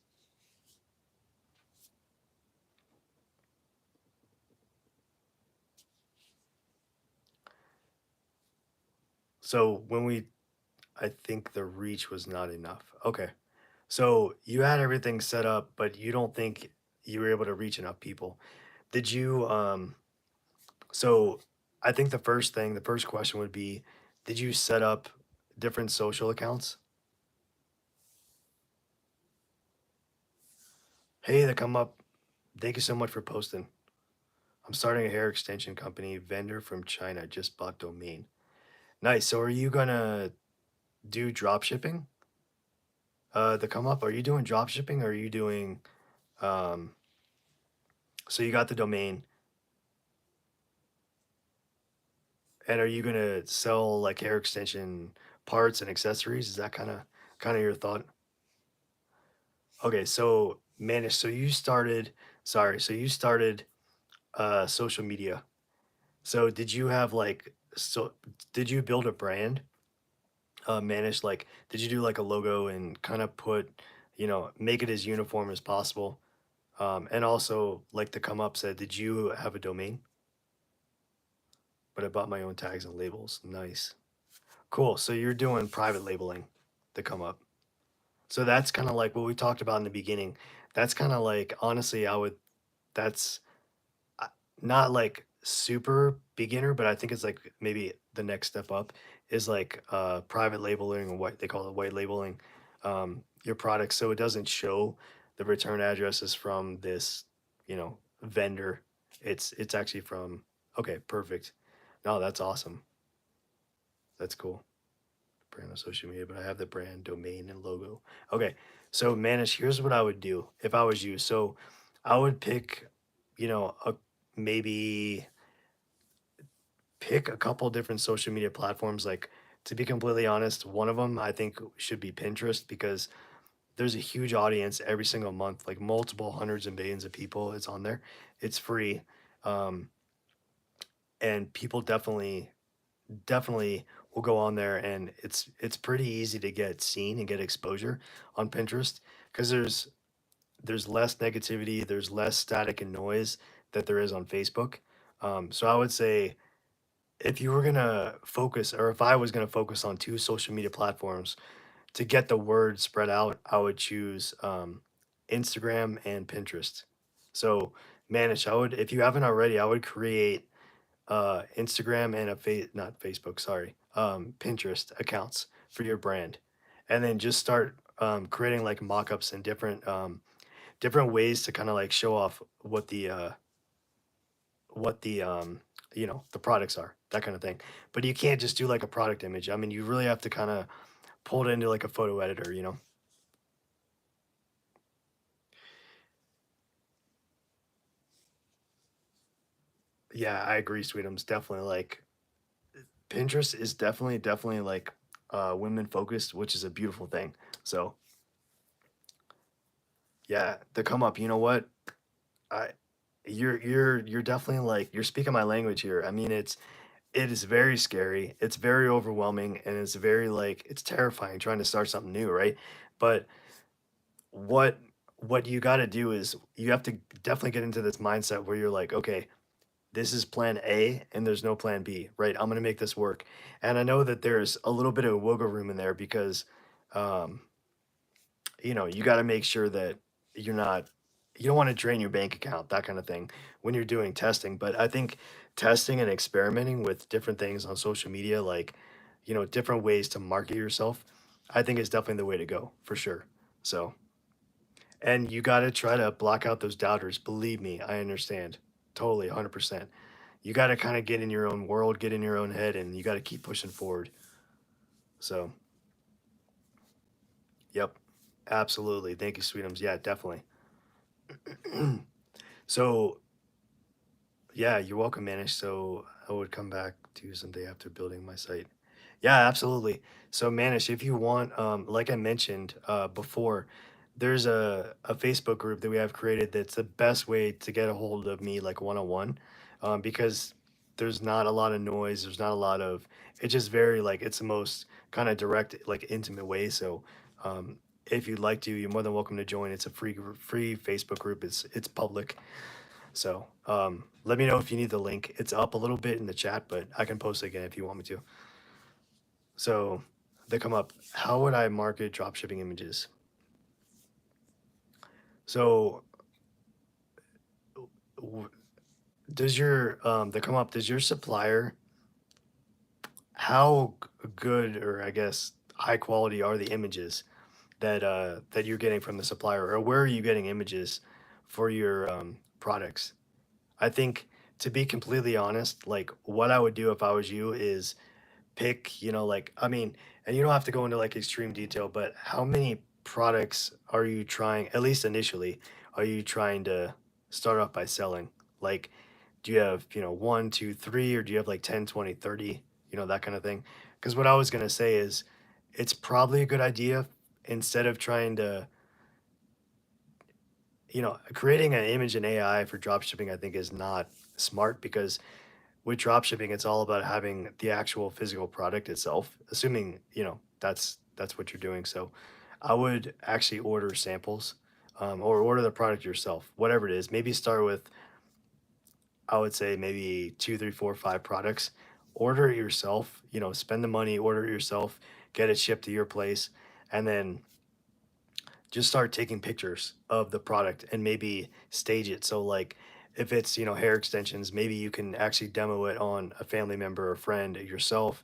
So when we I think the reach was not enough. Okay. So you had everything set up, but you don't think you were able to reach enough people. Did you so I think the first question would be, did you set up different social accounts? Hey, they come up. Thank you so much for posting. I'm starting a hair extension company. Vendor from China just bought domain. Nice. So are you gonna do drop shipping? The come up. Are you doing drop shipping or are you doing um so you got the domain and are you gonna sell like hair extension parts and accessories? Is that kind of your thought? Okay, so manage. So you started. Sorry. So you started social media. So did you have like so did you build a brand? Manage like did you do like a logo and kind of put make it as uniform as possible? And also like the come up said, did you have a domain? But I bought my own tags and labels. Nice. Cool. So you're doing private labeling to come up. So that's kind of like what we talked about in the beginning. That's kind of like honestly, that's uh, not like super beginner, but I think it's like maybe the next step up is like private labeling or what they call it white labeling your products so it doesn't show the return addresses from this, vendor. It's actually from okay, perfect. No, that's awesome. That's cool. Brand on social media, but I have the brand domain and logo. Okay, so Manish, here's what I would do if I was you. So I would pick, maybe pick a couple different social media platforms. Like to be completely honest, one of them I think should be Pinterest because there's a huge audience every single month, like multiple hundreds and millions of people. It's on there. It's free, um, and people definitely will go on there and it's pretty easy to get seen and get exposure on Pinterest because there's less negativity, there's less static and noise that there is on Facebook. So I would say if you were gonna focus or if I was gonna focus on two social media platforms to get the word spread out, I would choose Instagram and Pinterest. So Manish, I would if you haven't already, I would create Instagram and not Facebook, sorry, Pinterest accounts for your brand, and then just start creating like mock-ups and different ways to kind of like show off what the products are, that kind of thing. But you can't just do like a product image. I mean, you really have to kind of pull it into like a photo editor. Yeah, I agree, Sweetums. Definitely like Pinterest is definitely like women focused, which is a beautiful thing. So yeah, the come up, you know what? You're definitely like you're speaking my language here. I mean, it is very scary. It's very overwhelming and it's very like it's terrifying trying to start something new, right? But what what you got to do is you have to definitely get into this mindset where you're like, okay, this is plan A and there's no plan B, right? I'm going to make this work. And I know that there's a little bit of wiggle room in there because um you got to make sure that you're not you don't want to drain your bank account, that kind of thing when you're doing testing. But I think testing and experimenting with different things on social media, like, different ways to market yourself, I think is definitely the way to go for sure. So, and you got to try to block out those doubters. Believe me, I understand. Totally, 100%. You got to kind of get in your own world, get in your own head, and you got to keep pushing forward. So, yep, absolutely. Thank you, Sweetums. Yeah, definitely. So, yeah, you're welcome, Manish. So I would come back to you someday after building my site. Yeah, absolutely. So Manish, if you want, like I mentioned before, there's a Facebook group that we have created that's the best way to get a hold of me like one on one, because there's not a lot of noise. There's not a lot of. It's just very like it's the most kind of direct, like intimate way. So if you'd like to, you're more than welcome to join. It's a free Facebook group. It's public. So let me know if you need the link. It's up a little bit in the chat, but I can post it again if you want me to. So they come up. How would I market dropshipping images? So w- does your they come up? Does your supplier how good or I guess high quality are the images that you're getting from the supplier, or where are you getting images for your products? I think to be completely honest, like what I would do if I was you is pick, like, I mean, and you don't have to go into like extreme detail, but how many products are you trying, at least initially, are you trying to start off by selling? Like, do you have, one, two, three, or do you have like 10, 20, 30, that kind of thing? Because what I was going to say is it's probably a good idea instead of trying to, creating an image in AI for drop shipping, I think is not smart because with drop shipping, it's all about having the actual physical product itself, assuming, that's what you're doing. So I would actually order samples or order the product yourself, whatever it is. Maybe start with, I would say maybe two, three, four, five products. Order it yourself, spend the money, order it yourself, get it shipped to your place, and then just start taking pictures of the product and maybe stage it. So like if it's, hair extensions, maybe you can actually demo it on a family member or friend yourself,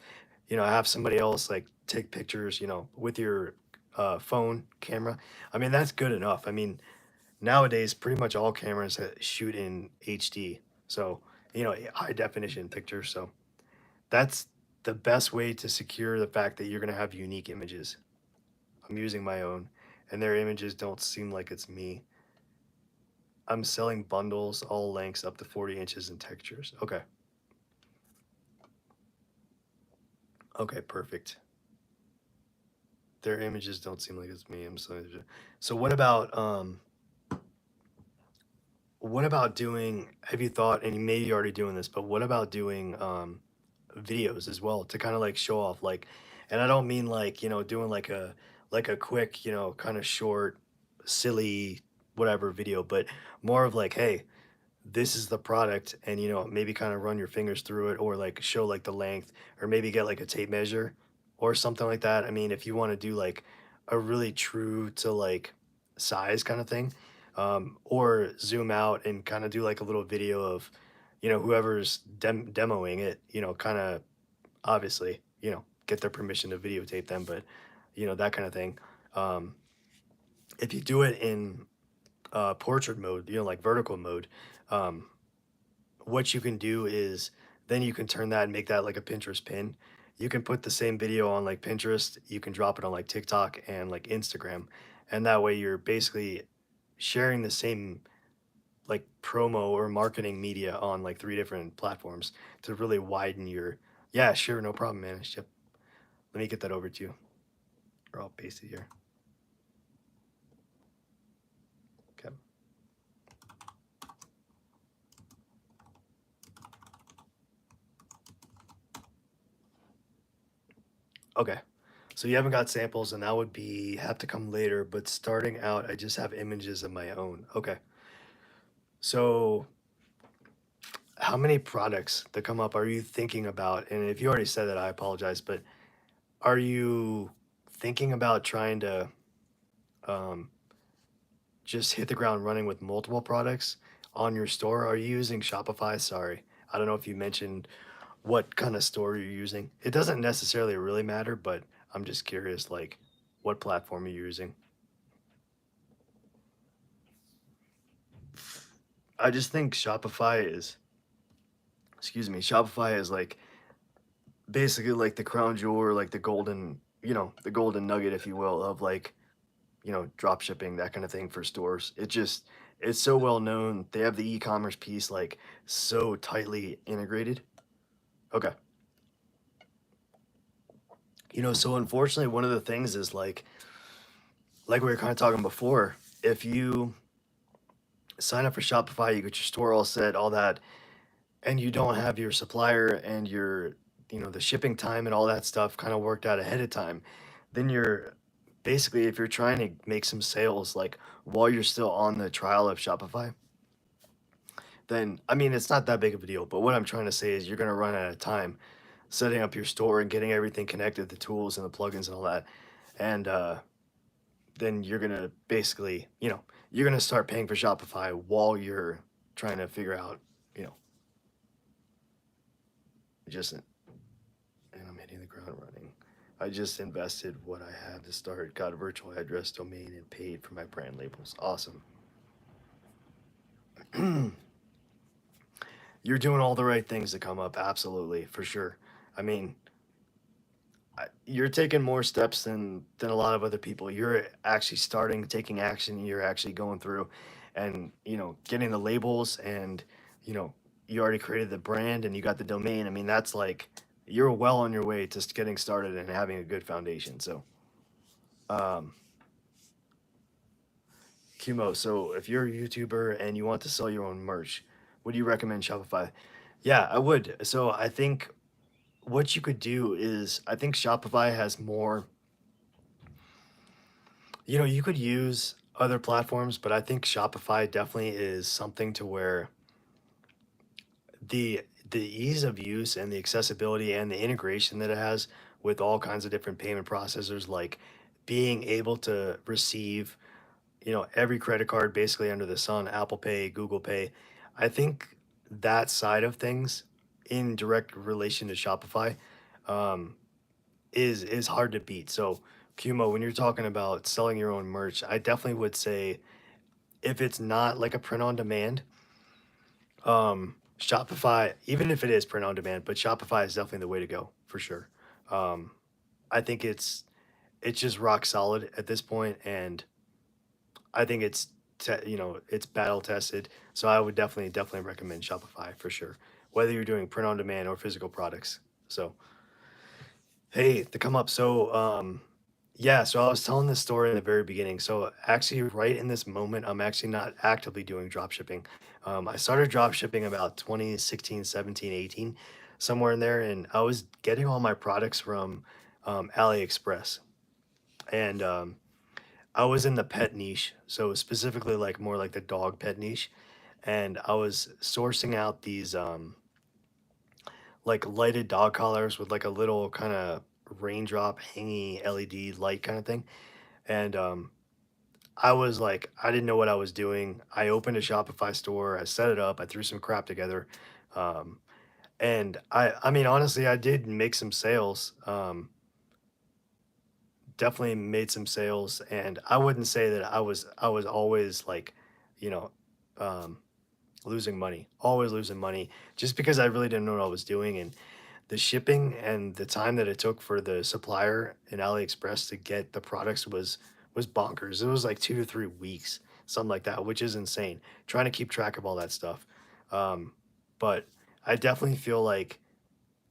have somebody else like take pictures, with your phone camera. I mean, that's good enough. I mean, nowadays pretty much all cameras shoot in HD. So, high definition pictures. So that's the best way to secure the fact that you're going to have unique images. I'm using my own, and their images don't seem like it's me. I'm selling bundles, all lengths up to 40 inches and textures. Okay. Okay, perfect. Their images don't seem like it's me. I'm so what about doing, have you thought, and you may be already doing this, but what about doing videos as well to kind of like show off like, and I don't mean like, doing like a quick, kind of short, silly whatever video, but more of like, hey, this is the product, and maybe kind of run your fingers through it or like show like the length, or maybe get like a tape measure or something like that. I mean, if you want to do like a really true to like size kind of thing, or zoom out and kind of do like a little video of whoever's demoing it, kind of obviously get their permission to videotape them, but that kind of thing. um, if you do it in portrait mode, like vertical mode, um, what you can do is then you can turn that and make that like a Pinterest pin. You can put the same video on like Pinterest, you can drop it on like TikTok and like Instagram. And that way you're basically sharing the same like promo or marketing media on like three different platforms to really widen your, yeah, sure, no problem, man. Yep. Let me get that over to you. Or I'll paste it here. Okay. Okay. So you haven't got samples, and that would be have to come later, but starting out, I just have images of my own. Okay. So how many products that come up are you thinking about? And if you already said that, I apologize, but are you thinking about trying to um, just hit the ground running with multiple products on your store? Are you using Shopify? Sorry. I don't know if you mentioned what kind of store you're using. It doesn't necessarily really matter, but I'm just curious, like, what platform you're using. I just think Shopify is like basically like the crown jewel or like the golden, the golden nugget, if you will, of like, drop shipping, that kind of thing for stores. It's so well known. They have the e-commerce piece like so tightly integrated. Okay. So unfortunately, one of the things is like we were kind of talking before, if you sign up for Shopify, you get your store all set, all that, and you don't have your supplier and the shipping time and all that stuff kind of worked out ahead of time, then you're basically, if you're trying to make some sales like while you're still on the trial of Shopify, then I mean, it's not that big of a deal. But what I'm trying to say is you're going to run out of time setting up your store and getting everything connected, the tools and the plugins and all that. And then you're going to basically, you're going to start paying for Shopify while you're trying to figure out, you know, just, and I'm hitting the ground running. I just invested what I had to start, got a virtual address domain, and paid for my brand labels. Awesome. You're doing all the right things to come up. Absolutely, for sure. I mean, you're taking more steps than a lot of other people. You're actually starting, taking action. You're actually going through, and getting the labels, and you know, you already created the brand and you got the domain. I mean, that's like you're well on your way to getting started and having a good foundation. So, um, Kumo. So, if you're a YouTuber and you want to sell your own merch, would you recommend Shopify? Yeah, I would. So, I think what you could do is I think Shopify has more. You could use other platforms, but I think Shopify definitely is something to where the ease of use and the accessibility and the integration that it has with all kinds of different payment processors, like being able to receive, every credit card basically under the sun, Apple Pay, Google Pay. I think that side of things in direct relation to Shopify um, is hard to beat. So, Kumo, when you're talking about selling your own merch, I definitely would say if it's not like a print on demand, Shopify, even if it is print on demand, but Shopify is definitely the way to go for sure. Um, I think it's just rock solid at this point, and I think it's battle tested. So I would definitely recommend Shopify for sure, whether you're doing print on demand or physical products. So hey, to come up. So, yeah, so I was telling this story in the very beginning. So, actually, right in this moment, I'm actually not actively doing drop shipping. I started drop shipping about 2016, 17, 18, somewhere in there, and I was getting all my products from AliExpress. And I was in the pet niche, so specifically like more like the dog pet niche. And I was sourcing out these like lighted dog collars with like a little kind of raindrop hangy LED light kind of thing. And I was like, I didn't know what I was doing. I opened a Shopify store, I set it up, I threw some crap together. Um, and I mean, honestly, I did make some sales. Definitely made some sales. And I wouldn't say that I was always like, you know, um, losing money, always losing money, just because I really didn't know what I was doing. And the shipping and the time that it took for the supplier in AliExpress to get the products was bonkers. It was like 2 to 3 weeks, something like that, which is insane. Trying to keep track of all that stuff. Um, but I definitely feel like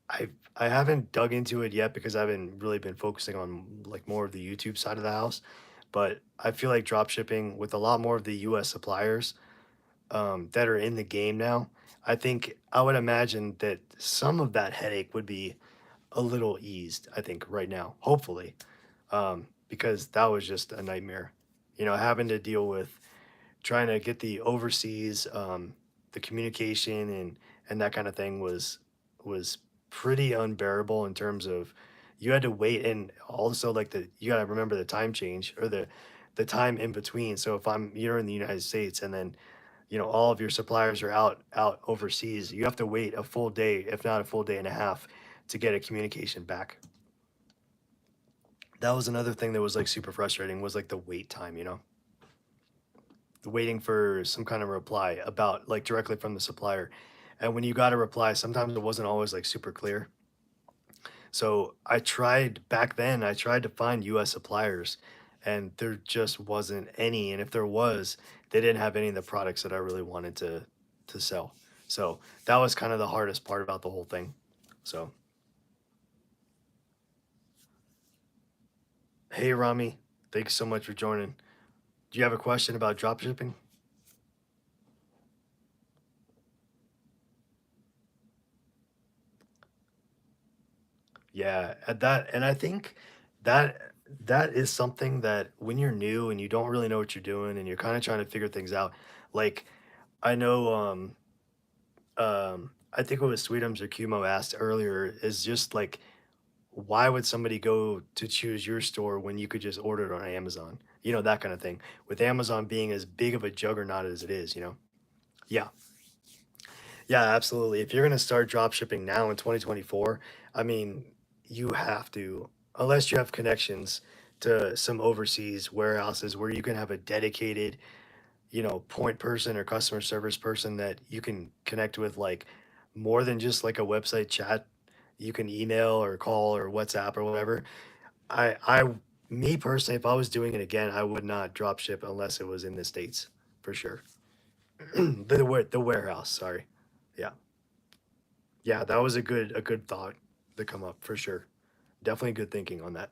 I haven't dug into it yet because I haven't really been focusing on like more of the YouTube side of the house. But I feel like drop shipping with a lot more of the US suppliers that are in the game now, I think I would imagine that some of that headache would be a little eased, I think, right now, hopefully, because that was just a nightmare. Having to deal with trying to get the overseas, the communication and that kind of thing was pretty unbearable in terms of you had to wait, and also like you got to remember the time change or the time in between. So if you're in the United States and then all of your suppliers are out overseas, you have to wait a full day, if not a full day and a half, to get a communication back. That was another thing that was like super frustrating, was like the wait time, waiting for some kind of reply about like directly from the supplier. And when you got a reply, sometimes it wasn't always like super clear. So I tried to find US suppliers, and there just wasn't any. And if there was, they didn't have any of the products that I really wanted to sell. So that was kind of the hardest part about the whole thing. So, hey Rami, thanks so much for joining. Do you have a question about dropshipping? Yeah, at that, and I think that that is something that when you're new and you don't really know what you're doing and you're kind of trying to figure things out, like I know, I think it was Sweetums or Kumo asked earlier, is just like, why would somebody go to choose your store when you could just order it on Amazon? That kind of thing. With Amazon being as big of a juggernaut as it is. Yeah, yeah, absolutely. If you're going to start drop shipping now in 2024, I mean, you have to, unless you have connections to some overseas warehouses where you can have a dedicated, point person or customer service person that you can connect with, like more than just like a website chat. You can email or call or WhatsApp or whatever. Me personally, if I was doing it again, I would not drop ship unless it was in the States for sure. The warehouse, sorry. Yeah. Yeah, that was a good thought to come up for sure. Definitely good thinking on that.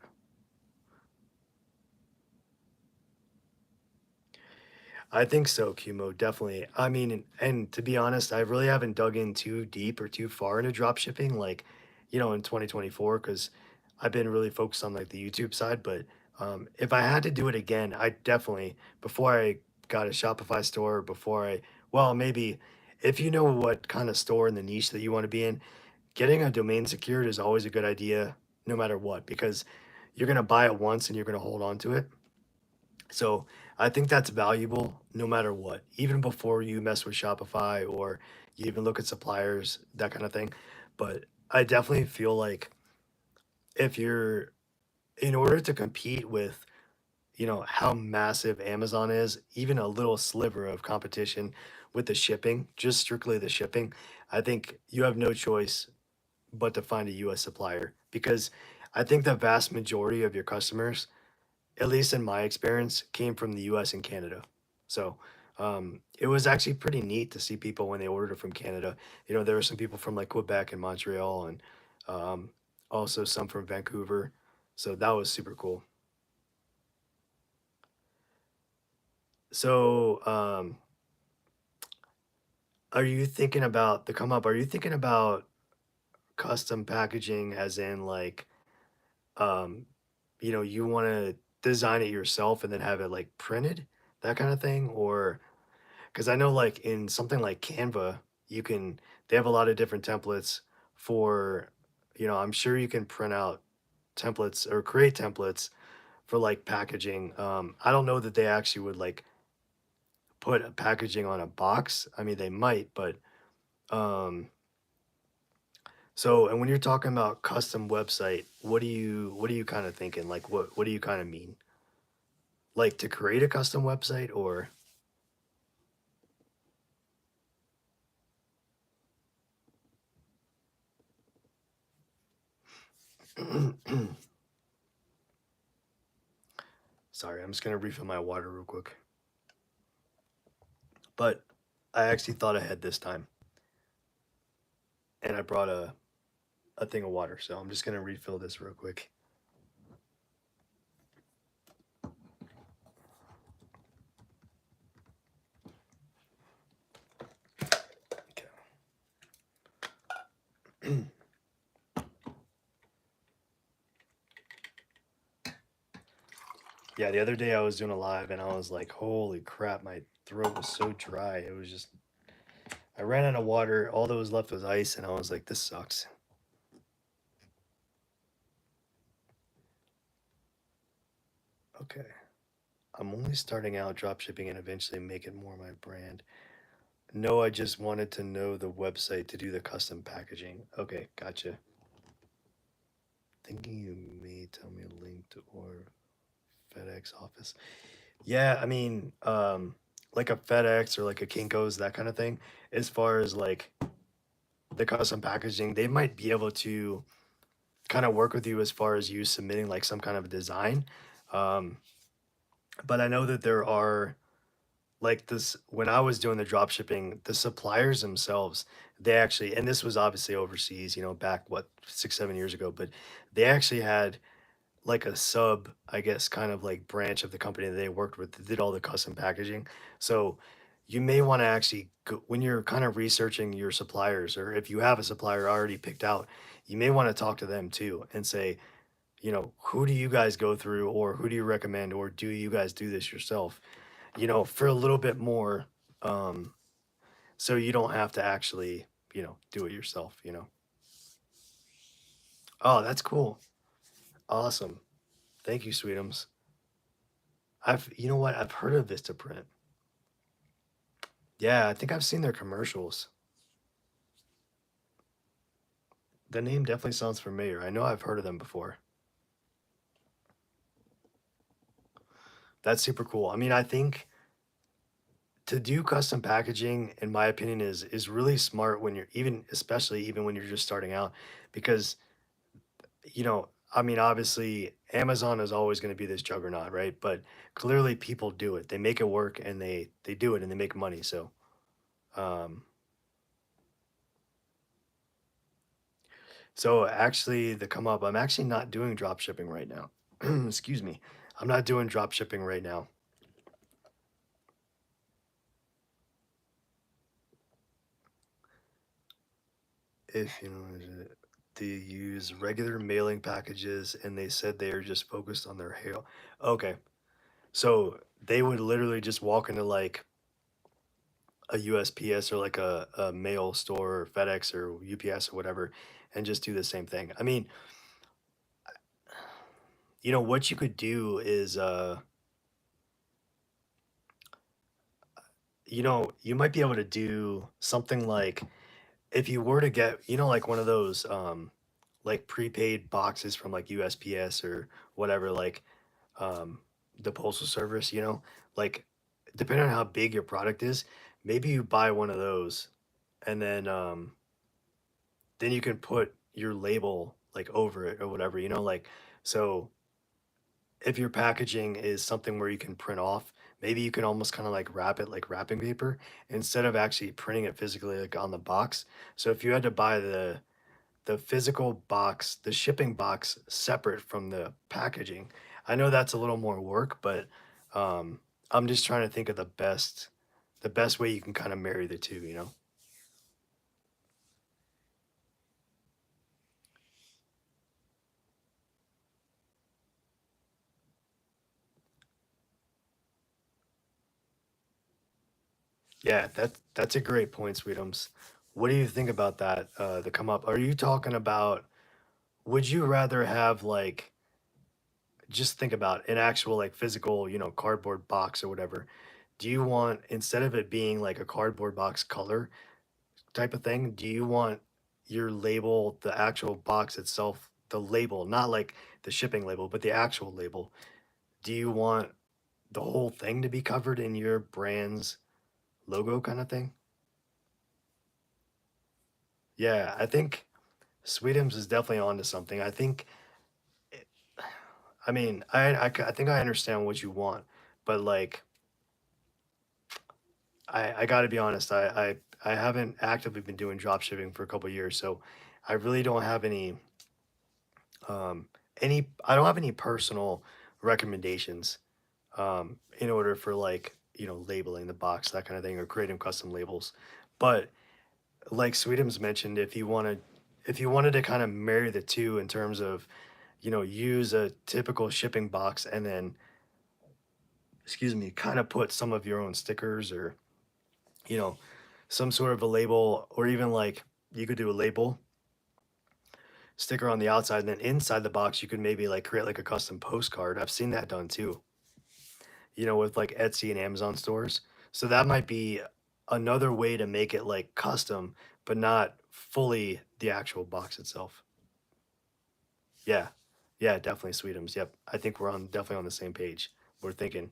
I think so, Kumo, definitely. I mean, and to be honest, I really haven't dug in too deep or too far into drop shipping, like, in 2024, because I've been really focused on like the YouTube side. But if I had to do it again, I definitely, before I got a Shopify store, well, maybe if you know what kind of store in the niche that you want to be in, getting a domain secured is always a good idea, no matter what, because you're going to buy it once and you're going to hold on to it. So I think that's valuable no matter what, even before you mess with Shopify or you even look at suppliers, that kind of thing. But I definitely feel like if you're, in order to compete with, how massive Amazon is, even a little sliver of competition with the shipping, just strictly the shipping, I think you have no choice but to find a US supplier, because I think the vast majority of your customers, at least in my experience, came from the US and Canada. So it was actually pretty neat to see people when they ordered it from Canada. There were some people from like Quebec and Montreal, and um, also some from Vancouver. So that was super cool. So are you thinking about the come up? Are you thinking about custom packaging, as in like, um, you want to design it yourself and then have it like printed, that kind of thing? Or because I know like in something like Canva, they have a lot of different templates for, I'm sure you can print out templates or create templates for like packaging. I don't know that they actually would like put a packaging on a box. I mean, they might, but um, so, and when you're talking about custom website, what are you kind of thinking? Like, what do you kind of mean? Like to create a custom website, or sorry, I'm just gonna refill my water real quick. But I actually thought ahead this time, and I brought a thing of water, so I'm just gonna refill this real quick. Okay. Yeah, the other day I was doing a live and I was like, holy crap, my throat was so dry. It was just, I ran out of water. All that was left was ice, and I was like, this sucks. Okay. I'm only starting out drop shipping and eventually make it more my brand. No, I just wanted to know the website to do the custom packaging. Okay, gotcha. Thinking you may tell me a link to or FedEx office. Yeah, I mean, like a FedEx or like a Kinko's, that kind of thing. As far as like the custom packaging, they might be able to kind of work with you as far as you submitting like some kind of design. Um, but I know that there are like this when I was doing the drop shipping, the suppliers themselves, they actually, and this was obviously overseas, back what 6, 7 years ago, but they actually had like a sub, I guess, kind of like branch of the company that they worked with that did all the custom packaging. So you may want to actually go, when you're kind of researching your suppliers, or if you have a supplier already picked out, you may want to talk to them too and say, who do you guys go through, or who do you recommend, or do you guys do this yourself? For a little bit more, um, so you don't have to actually, do it yourself. Oh, that's cool. Awesome. Thank you, Sweetums. You know what? I've heard of Vistaprint. Yeah, I think I've seen their commercials. The name definitely sounds familiar. I know I've heard of them before. That's super cool. I mean, I think to do custom packaging, in my opinion, is really smart when you're even, especially even when you're just starting out, because I mean, obviously, Amazon is always going to be this juggernaut, right? But clearly, people do it. They make it work, and they do it, and they make money. Um, so actually, the come up, I'm actually not doing drop shipping right now. Excuse me, I'm not doing drop shipping right now. If they use regular mailing packages, and they said they are just focused on their hail. Okay, so they would literally just walk into like a USPS or like a mail store or FedEx or UPS or whatever and just do the same thing. I mean, what you could do is you might be able to do something like if you were to get, like one of those like prepaid boxes from like USPS or whatever, like um the postal service, like depending on how big your product is, maybe you buy one of those and then you can put your label like over it or whatever, like so if your packaging is something where you can print off, maybe you can almost kind of like wrap it like wrapping paper instead of actually printing it physically like on the box. So if you had to buy the physical box, the shipping box separate from the packaging, I know that's a little more work, but I'm just trying to think of the best way you can kind of marry the two. Yeah, that's a great point, Sweetums. What do you think about that? The come up. Are you talking about? Would you rather have like just think about an actual like physical, cardboard box or whatever? Do you want instead of it being like a cardboard box color type of thing? Do you want your label, the actual box itself, the label, not like the shipping label, but the actual label? Do you want the whole thing to be covered in your brand's logo kind of thing? Yeah, I think Sweetums is definitely onto something. I think, I mean, I think I understand what you want, but like, I got to be honest, I haven't actively been doing drop shipping for a couple years, so I really don't have um, I don't have any personal recommendations in order for like, labeling the box, that kind of thing, or creating custom labels. But like Sweetums mentioned, if you wanted to kind of marry the two in terms of use a typical shipping box and then excuse me, kind of put some of your own stickers or, you know, some sort of a label, or even like you could do a label sticker on the outside, and then inside the box you could maybe like create like a custom postcard. I've seen that done too, with like Etsy and Amazon stores. So that might be another way to make it like custom, but not fully the actual box itself. Yeah. Yeah, definitely Sweetums. Yep. I think we're on definitely on the same page. We're thinking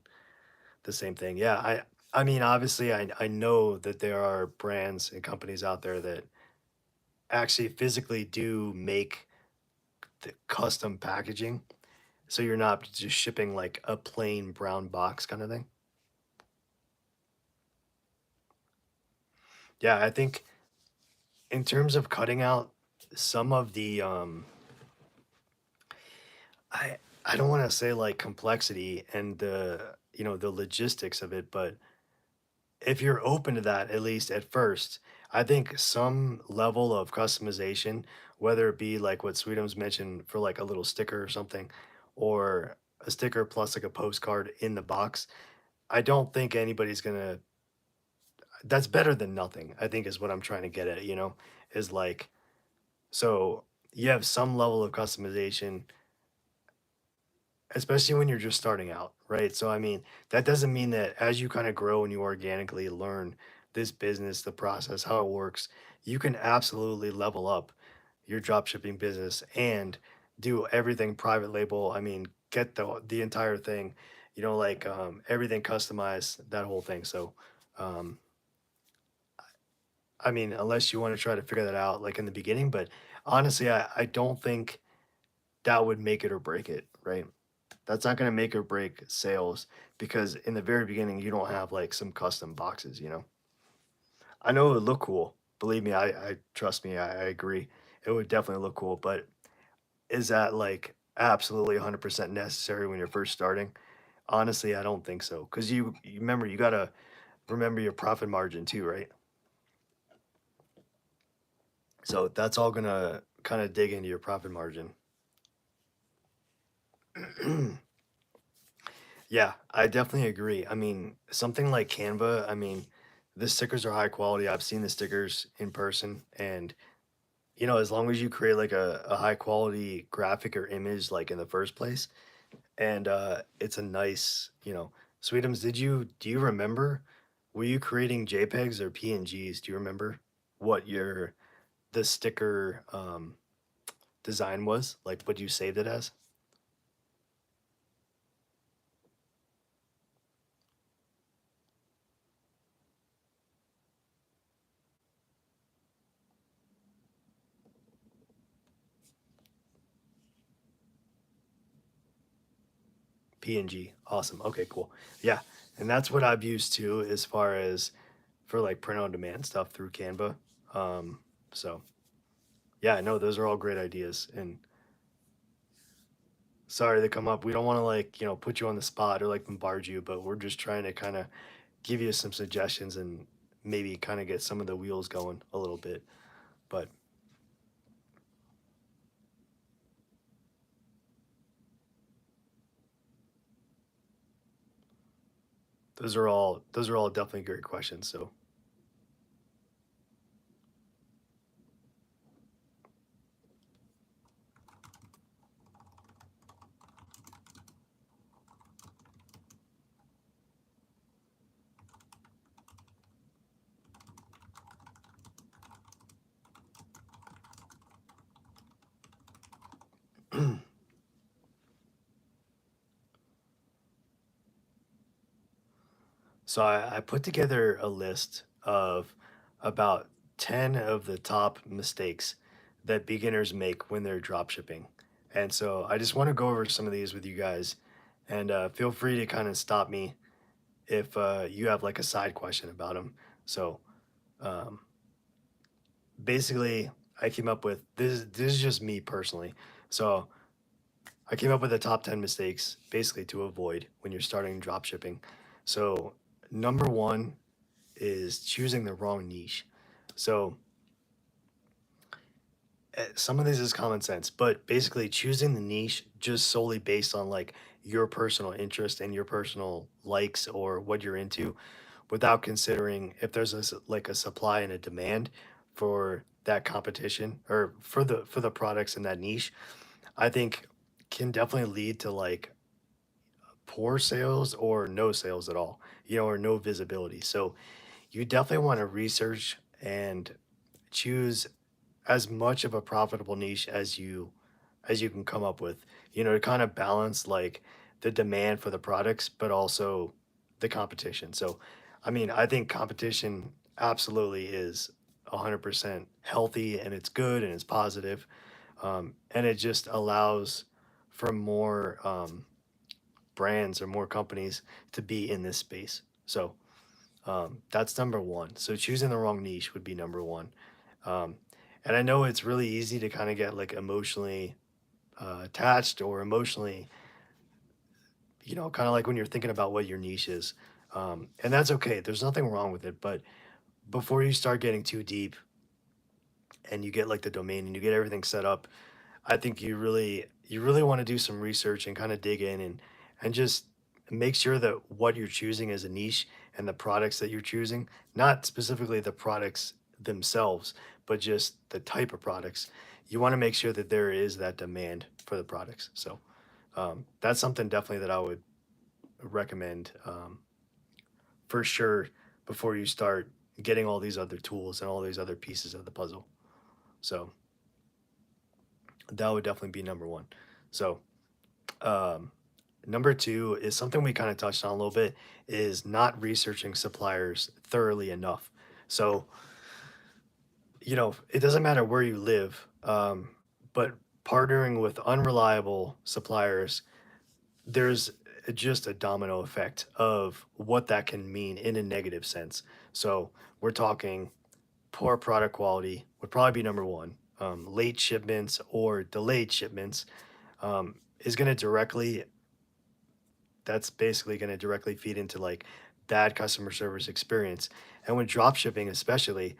the same thing. Yeah, I mean, obviously I know that there are brands and companies out there that actually physically do make the custom packaging. So you're not just shipping like a plain brown box kind of thing. Yeah, I think in terms of cutting out some of the I I don't want to say like complexity and the logistics of it, but if you're open to that, at least at first, I think some level of customization, whether it be like what Sweetums mentioned for like a little sticker or something, or a sticker plus like a postcard in the box, I don't think anybody's gonna. That's better than nothing, I think is what I'm trying to get at, is like, so you have some level of customization, especially when you're just starting out, right? So, I mean, that doesn't mean that as you kind of grow and you organically learn this business, the process, how it works, you can absolutely level up your drop shipping business and do everything private label. I mean, get the entire thing, like everything customized, that whole thing. So, um, I mean, unless you want to try to figure that out like in the beginning, but honestly, I don't think that would make it or break it, right? That's not going to make or break sales because in the very beginning, you don't have like some custom boxes. I know it would look cool. Believe me, I trust me, I agree. It would definitely look cool, but is that like absolutely 100% necessary when you're first starting? Honestly, I don't think so. Because you remember, you got to remember your profit margin too, right? So that's all going to kind of dig into your profit margin. Yeah, I definitely agree. I mean, something like Canva, I mean, the stickers are high quality. I've seen the stickers in person, and as long as you create like a high quality graphic or image like in the first place, and it's a nice, Sweetums, do you remember, were you creating JPEGs or PNGs? Do you remember what your the sticker design was? Like what you saved it as? PNG. Awesome. Okay, cool. Yeah. And that's what I've used too as far as for like print on demand stuff through Canva. Um, so yeah, no, those are all great ideas. And sorry they come up. We don't want to like, put you on the spot or like bombard you, but we're just trying to kind of give you some suggestions and maybe kind of get some of the wheels going a little bit. But those are all definitely great questions. So so I put together a list of about 10 of the top mistakes that beginners make when they're drop shipping. And so I just want to go over some of these with you guys. And feel free to kind of stop me if you have like a side question about them. So um, basically, I came up with this. This is just me personally. So I came up with the top 10 mistakes basically to avoid when you're starting drop shipping. So number one is choosing the wrong niche. So some of this is common sense, but basically choosing the niche just solely based on like your personal interest and your personal likes or what you're into without considering if there's like a supply and a demand for that competition or for the products in that niche, I think can definitely lead to like poor sales or no sales at all, or no visibility. So you definitely want to research and choose as much of a profitable niche as you can come up with, to kind of balance like the demand for the products, but also the competition. So, I mean, I think competition absolutely is 100% healthy and it's good and it's positive. And it just allows for more brands or more companies to be in this space. So, that's number one. So, choosing the wrong niche would be number one. Um, and I know it's really easy to kind of get like emotionally attached or emotionally, kind of like when you're thinking about what your niche is. And that's okay. There's nothing wrong with it. But before you start getting too deep and you get like the domain and you get everything set up, I think you really want to do some research and kind of dig in and just make sure that what you're choosing as a niche and the products that you're choosing, not specifically the products themselves, but just the type of products. You want to make sure that there is that demand for the products. So that's something definitely that I would recommend for sure before you start getting all these other tools and all these other pieces of the puzzle. So that would definitely be number one. So um, number two is something we kind of touched on a little bit is not researching suppliers thoroughly enough. So, it doesn't matter where you live, but partnering with unreliable suppliers, there's just a domino effect of what that can mean in a negative sense. So, we're talking poor product quality would probably be number one. Late shipments or delayed shipments is going to directly that's basically going to directly feed into like bad customer service experience. And when drop shipping, especially,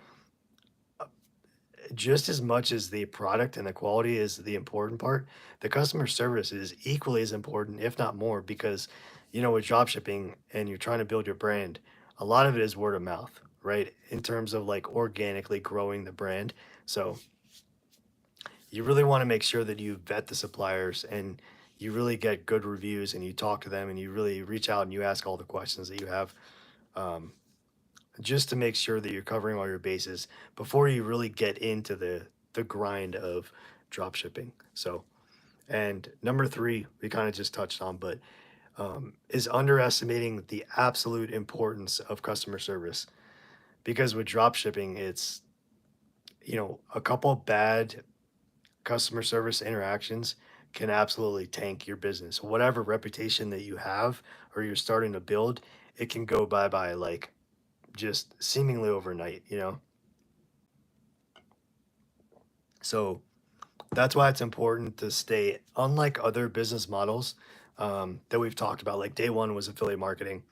just as much as the product and the quality is the important part, the customer service is equally as important, if not more, because with drop shipping and you're trying to build your brand, a lot of it is word of mouth, right? In terms of like organically growing the brand. So you really want to make sure that you vet the suppliers and you really get good reviews and you talk to them and you really reach out and you ask all the questions that you have, um, just to make sure that you're covering all your bases before you really get into the grind of drop shipping. So, and number three, we kind of just touched on, but is underestimating the absolute importance of customer service. Because with drop shipping, it's a couple bad customer service interactions can absolutely tank your business. Whatever reputation that you have or you're starting to build, it can go bye bye like just seemingly overnight. So that's why it's important to stay, unlike other business models that we've talked about, like day one was affiliate marketing.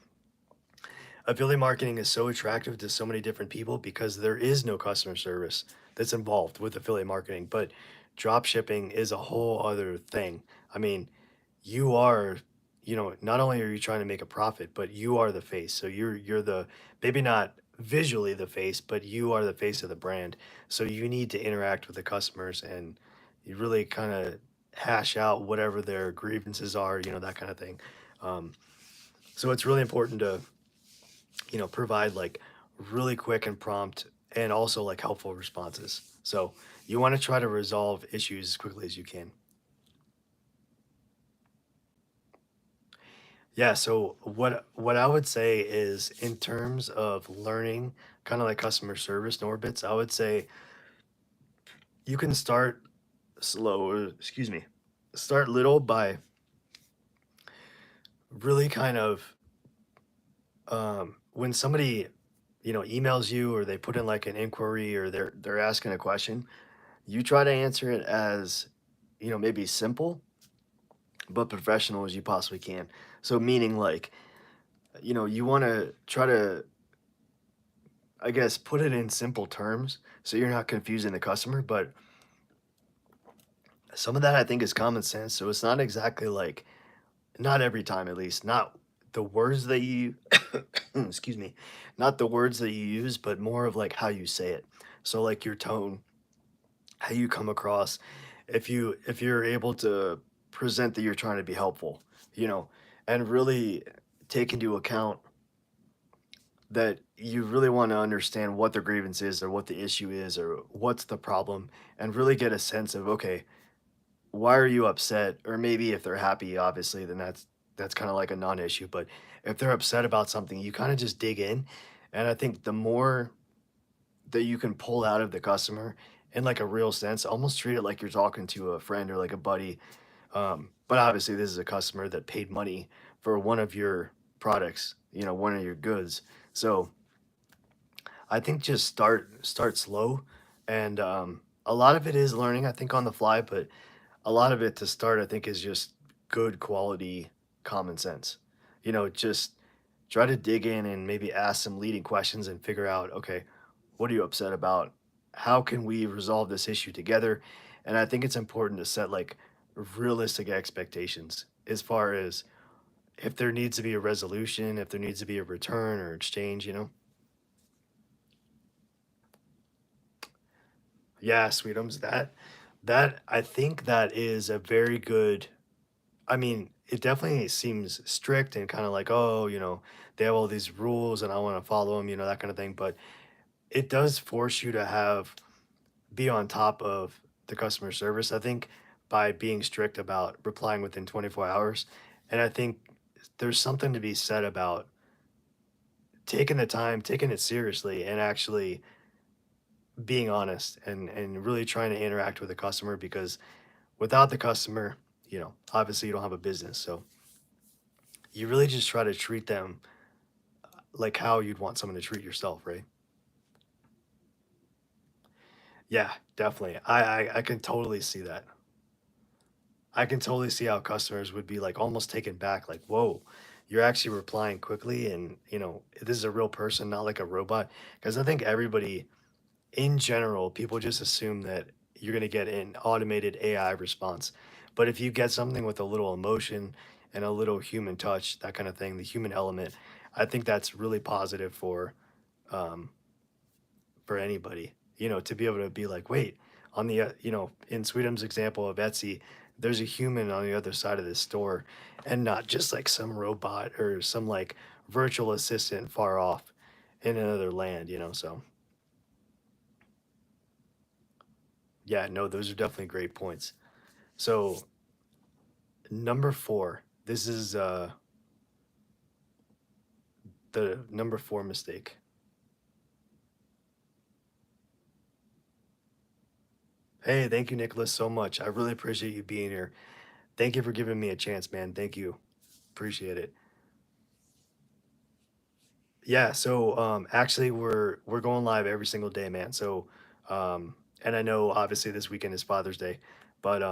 Affiliate marketing is so attractive to so many different people because there is no customer service that's involved with affiliate marketing. But drop shipping is a whole other thing. I mean, you are, not only are you trying to make a profit, but you are the face. So you're the maybe not visually the face, but you are the face of the brand. So you need to interact with the customers and you really kind of hash out whatever their grievances are, that kind of thing. Um, so it's really important to provide like really quick and prompt and also like helpful responses. So you want to try to resolve issues as quickly as you can. Yeah, so what I would say is in terms of learning kind of like customer service in orbits, I would say you can start slow, or excuse me, start little by really kind of when somebody emails you or they put in like an inquiry or they're asking a question, you try to answer it as maybe simple but professional as you possibly can. So meaning like you want to try to, I guess, put it in simple terms so you're not confusing the customer, but Some of that I think is common sense. So it's not exactly like, not every time at least, not the words that you excuse me, not the words that you use, but more of like how you say it. So like your tone, how you come across, if you're able to present that you're trying to be helpful, you know, and really take into account that you really want to understand what the grievance is or what the issue is or what's the problem, and really get a sense of, okay, why are you upset? Or maybe if they're happy, obviously, then that's kind of like a non-issue. But if they're upset about something, you kind of just dig in. And I think the more that you can pull out of the customer in like a real sense, almost treat it like you're talking to a friend or like a buddy. But obviously, this is a customer that paid money for one of your products, you know, one of your goods. So I think just start slow, and a lot of it is learning. I think on the fly, but a lot of it to start, I think, is just good quality common sense. You know, just try to dig in and maybe ask some leading questions and figure out, okay, what are you upset about? How can we resolve this issue together? And I think it's important to set like realistic expectations as far as if there needs to be a resolution, if there needs to be a return or exchange, you know? Yeah, Sweetums, that I think that is a very good. I mean, it definitely seems strict and kind of like, oh, you know, they have all these rules and I want to follow them, you know, that kind of thing. But it does force you to have be on top of the customer service, I think, by being strict about replying within 24 hours. And I think there's something to be said about taking the time, taking it seriously, and actually being honest and really trying to interact with the customer, because without the customer, you know, obviously you don't have a business. So you really just try to treat them like how you'd want someone to treat yourself, right? Yeah, definitely. I can totally see that. I can totally see how customers would be like almost taken back, like, whoa, you're actually replying quickly, and you know, this is a real person, not like a robot. Because I think everybody in general, people just assume that you're gonna get an automated AI response. But if you get something with a little emotion and a little human touch, that kind of thing, the human element, I think that's really positive um for anybody, you know, to be able to be like, wait, on the, you know, in Sweetum's example of Etsy, there's a human on the other side of this store and not just like some robot or some like virtual assistant far off in another land, you know? So, yeah, no, those are definitely great points. So, number four, this is the number four mistake. Hey, thank you, Nicholas, so much. I really appreciate you being here. Thank you for giving me a chance, man. Thank you. Appreciate it. Yeah, so actually we're going live every single day, man. So and I know obviously this weekend is Father's Day, but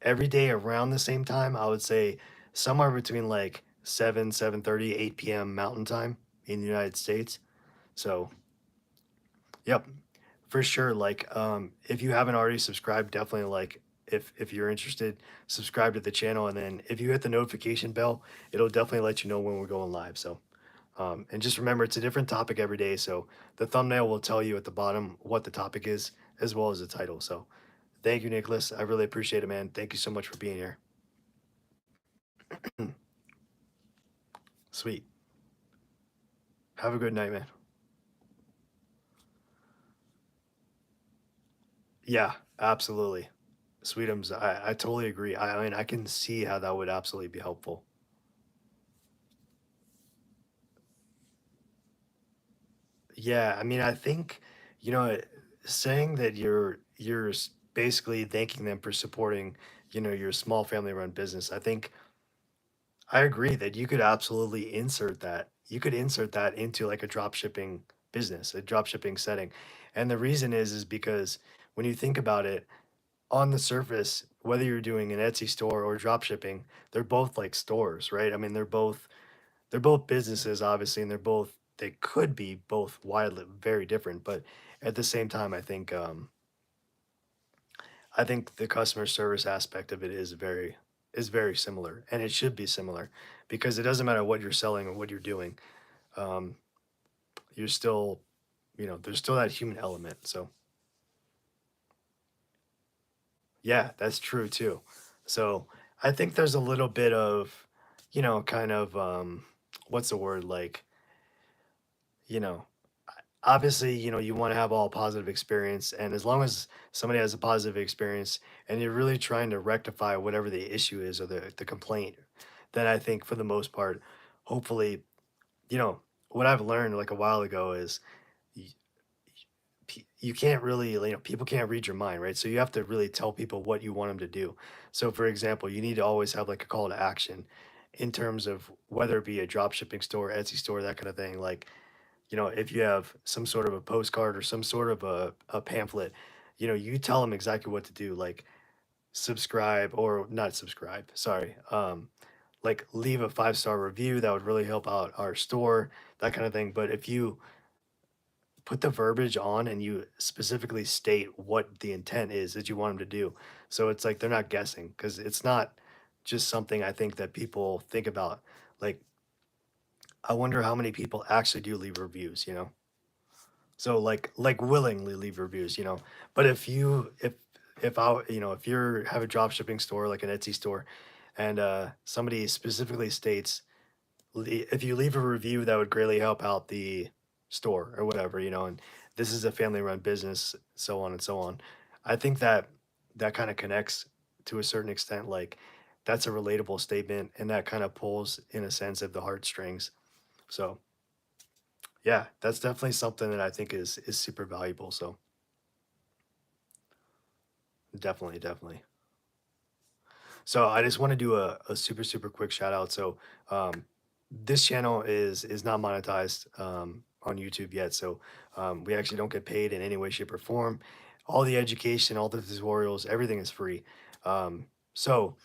every day around the same time, I would say somewhere between like 7, 7:30, 8 p.m. Mountain Time in the United States. So, yep, for sure. Like if you haven't already subscribed, definitely like if you're interested, subscribe to the channel, and then if you hit the notification bell, it'll definitely let you know when we're going live. So and just remember, it's a different topic every day. So the thumbnail will tell you at the bottom what the topic is, as well as the title. So thank you, Nicholas. I really appreciate it, man. Thank you so much for being here. Sweet. Have a good night, man. Yeah, absolutely. Sweetums, I totally agree. I mean, I can see how that would absolutely be helpful. Yeah, I mean, I think, you know, saying that basically thanking them for supporting, you know, your small family run business. I think I agree that you could absolutely insert that. You could insert that into like a drop shipping business, a drop shipping setting. And the reason is because when you think about it, on the surface, whether you're doing an Etsy store or drop shipping, they're both like stores, right? I mean, they're both businesses, obviously, and they could be both widely very different, but at the same time, I think the customer service aspect of it is very similar, and it should be similar because it doesn't matter what you're selling or what you're doing. Um, you're still, there's still that human element. So yeah, that's true too. So I think there's a little bit of, kind of what's the word like, you know, obviously, you want to have all positive experience, and as long as somebody has a positive experience and you're really trying to rectify whatever the issue is or the complaint, then I think for the most part, hopefully, you know, what I've learned like a while ago is y- you can't really, people can't read your mind, right? So you have to really tell people what you want them to do. So for example, you need to always have like a call to action in terms of whether it be a drop shipping store, Etsy store, that kind of thing. Like, if you have some sort of a postcard or some sort of a pamphlet, you tell them exactly what to do, like subscribe or not subscribe, sorry. Like leave a 5-star review that would really help out our store, that kind of thing. But if you put the verbiage on and you specifically state what the intent is that you want them to do, so it's like they're not guessing because it's not just something I think that people think about. Like, I wonder how many people actually do leave reviews, so like willingly leave reviews, But if I if you're have a drop shipping store like an Etsy store, and somebody specifically states, if you leave a review that would greatly help out the store or whatever, and this is a family run business, so on and so on. I think that that kind of connects to a certain extent. Like, that's a relatable statement, and that kind of pulls in a sense of the heartstrings. So yeah, that's definitely something that I think is super valuable. So definitely, definitely. So I just want to do a super super quick shout out. So um, this channel is not monetized on YouTube yet. So we actually don't get paid in any way, shape, or form. All the education, all the tutorials, everything is free. So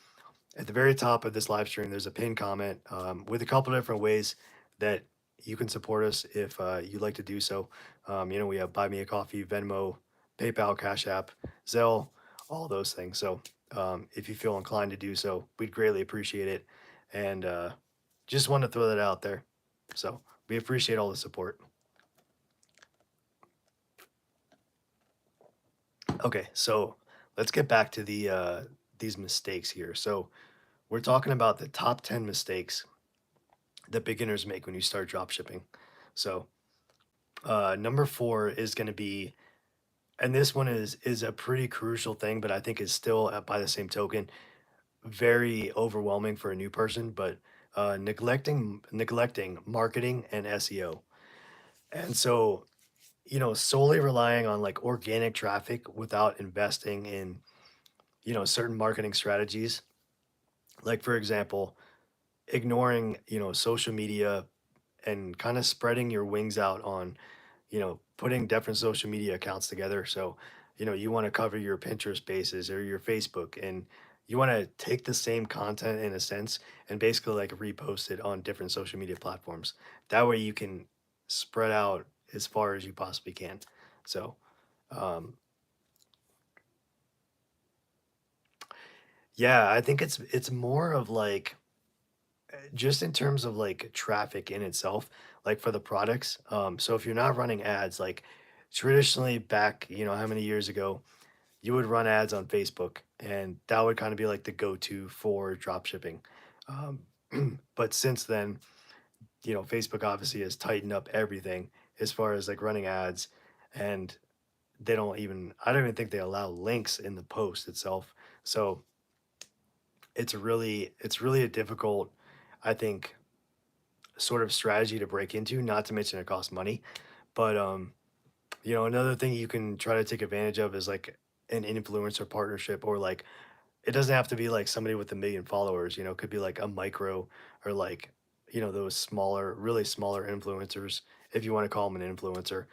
at the very top of this live stream, there's a pinned comment with a couple different ways that you can support us if you'd like to do so. We have Buy Me a Coffee, Venmo, PayPal, Cash App, Zelle, all those things. So if you feel inclined to do so, we'd greatly appreciate it. And just want to throw that out there. So we appreciate all the support. Okay, so let's get back to these mistakes here. So we're talking about the top 10 mistakes that beginners make when you start drop shipping. So, number 4 is going to be, and this one is a pretty crucial thing, but I think is still by the same token very overwhelming for a new person. But neglecting marketing and SEO, and so solely relying on like organic traffic without investing in certain marketing strategies. Like for example, ignoring social media and kind of spreading your wings out on putting different social media accounts together. So, you want to cover your Pinterest bases or your Facebook, and you want to take the same content in a sense and basically like repost it on different social media platforms. That way you can spread out as far as you possibly can. So, um, yeah, I think it's more of like just in terms of like traffic in itself, like for the products. So if you're not running ads, like traditionally back, how many years ago, you would run ads on Facebook, and that would kind of be like the go-to for drop shipping. Um, but since then, Facebook obviously has tightened up everything as far as like running ads, and I don't even think they allow links in the post itself. So it's really a difficult, I think, sort of strategy to break into, not to mention it costs money. But another thing you can try to take advantage of is like an influencer partnership, or like it doesn't have to be like somebody with 1 million followers, it could be like a micro, or like those smaller, really smaller influencers, if you want to call them an influencer.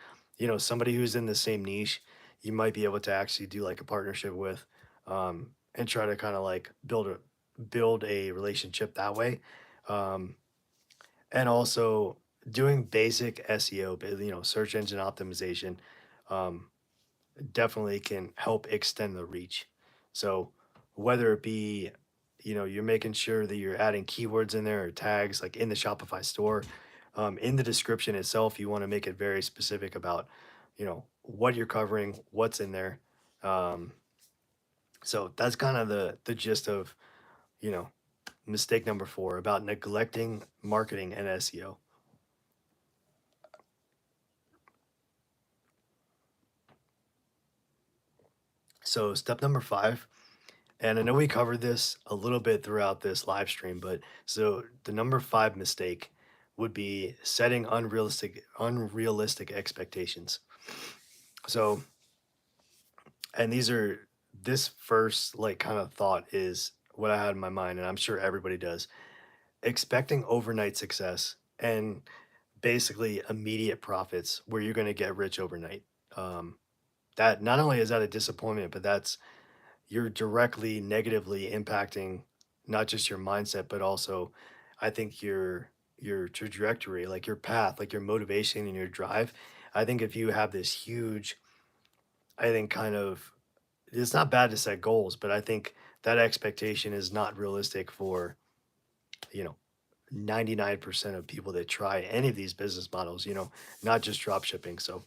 Somebody who's in the same niche, you might be able to actually do like a partnership with, and try to kind of like build a relationship that way. Um, and also doing basic SEO, search engine optimization, um, definitely can help extend the reach. So whether it be, you're making sure that you're adding keywords in there or tags like in the Shopify store, in the description itself, you want to make it very specific about, what you're covering, what's in there. Um, so that's kind of the gist of, you know, mistake number 4 about neglecting marketing and SEO. So step number 5, and I know we covered this a little bit throughout this live stream, but so the number 5 mistake would be setting unrealistic expectations. So, and this first like kind of thought is what I had in my mind, and I'm sure everybody does. Expecting overnight success and basically immediate profits where you're going to get rich overnight. Um, that not only is that a disappointment, but you're directly negatively impacting not just your mindset, but also I think your trajectory, like your path, like your motivation and your drive. I think if you have this huge, I think kind of it's not bad to set goals, but I think that expectation is not realistic for, you know, 99% of people that try any of these business models, not just drop shipping. So,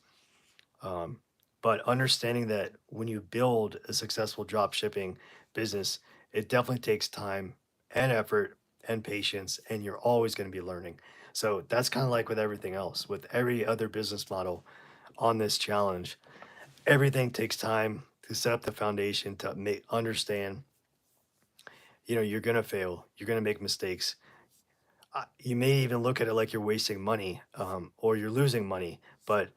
um, but understanding that when you build a successful drop shipping business, it definitely takes time and effort and patience, and you're always going to be learning. So that's kind of like with everything else, with every other business model on this challenge, everything takes time to set up the foundation to understand, you're going to fail, you're going to make mistakes. You may even look at it like you're wasting money, or you're losing money, but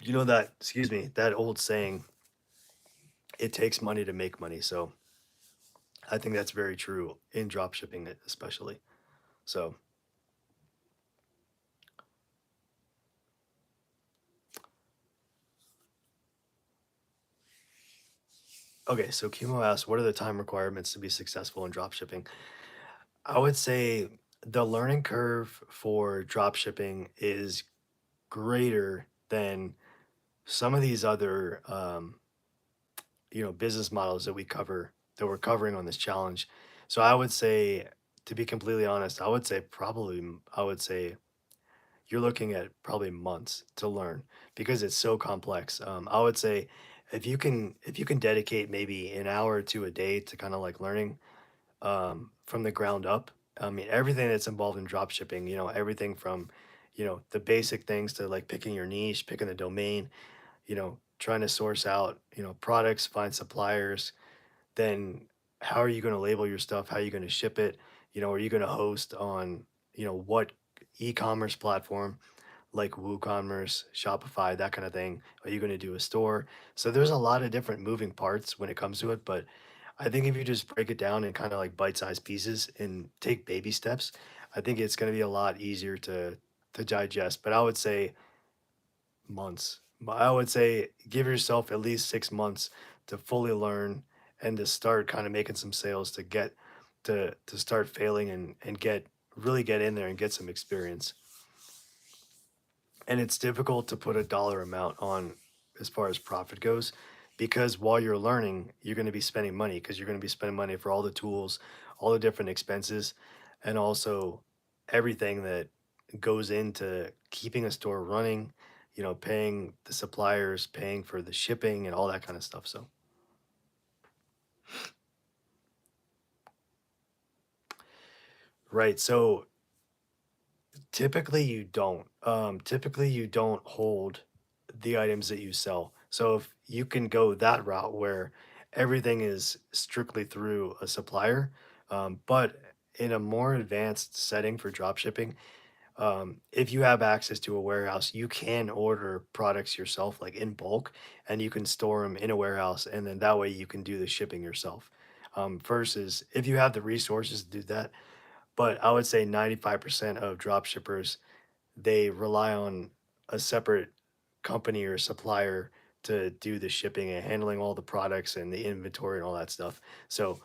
excuse me, that old saying, it takes money to make money. So I think that's very true in drop shipping, especially. So, okay. So Kimo asked, what are the time requirements to be successful in drop shipping? I would say the learning curve for drop shipping is greater than some of these other, business models that we're covering on this challenge. So I would say, to be completely honest, I would say you're looking at probably months to learn because it's so complex. I would say if you can dedicate maybe an hour or two a day to kind of like learning, from the ground up. I mean, everything that's involved in drop shipping, everything from, the basic things to like picking your niche, picking the domain, trying to source out, products, find suppliers, then how are you going to label your stuff? How are you going to ship it? Are you going to host on, what e-commerce platform like WooCommerce, Shopify, that kind of thing? Are you going to do a store? So there's a lot of different moving parts when it comes to it, but I think if you just break it down in kind of like bite-sized pieces and take baby steps, I think it's going to be a lot easier to digest. But I would say months. I would say give yourself at least 6 months to fully learn and to start kind of making some sales to get to start failing and get really get in there and get some experience. And it's difficult to put a dollar amount on as far as profit goes because while you're learning, you're going to be spending money because you're going to be spending money for all the tools, all the different expenses, and also everything that goes into keeping a store running, paying the suppliers, paying for the shipping and all that kind of stuff. So, right. So typically you don't hold the items that you sell. So if you can go that route where everything is strictly through a supplier, but in a more advanced setting for drop shipping, if you have access to a warehouse, you can order products yourself, like in bulk, and you can store them in a warehouse, and then that way you can do the shipping yourself. Versus if you have the resources to do that, but I would say 95% of drop shippers, they rely on a separate company or supplier to do the shipping and handling all the products and the inventory and all that stuff. So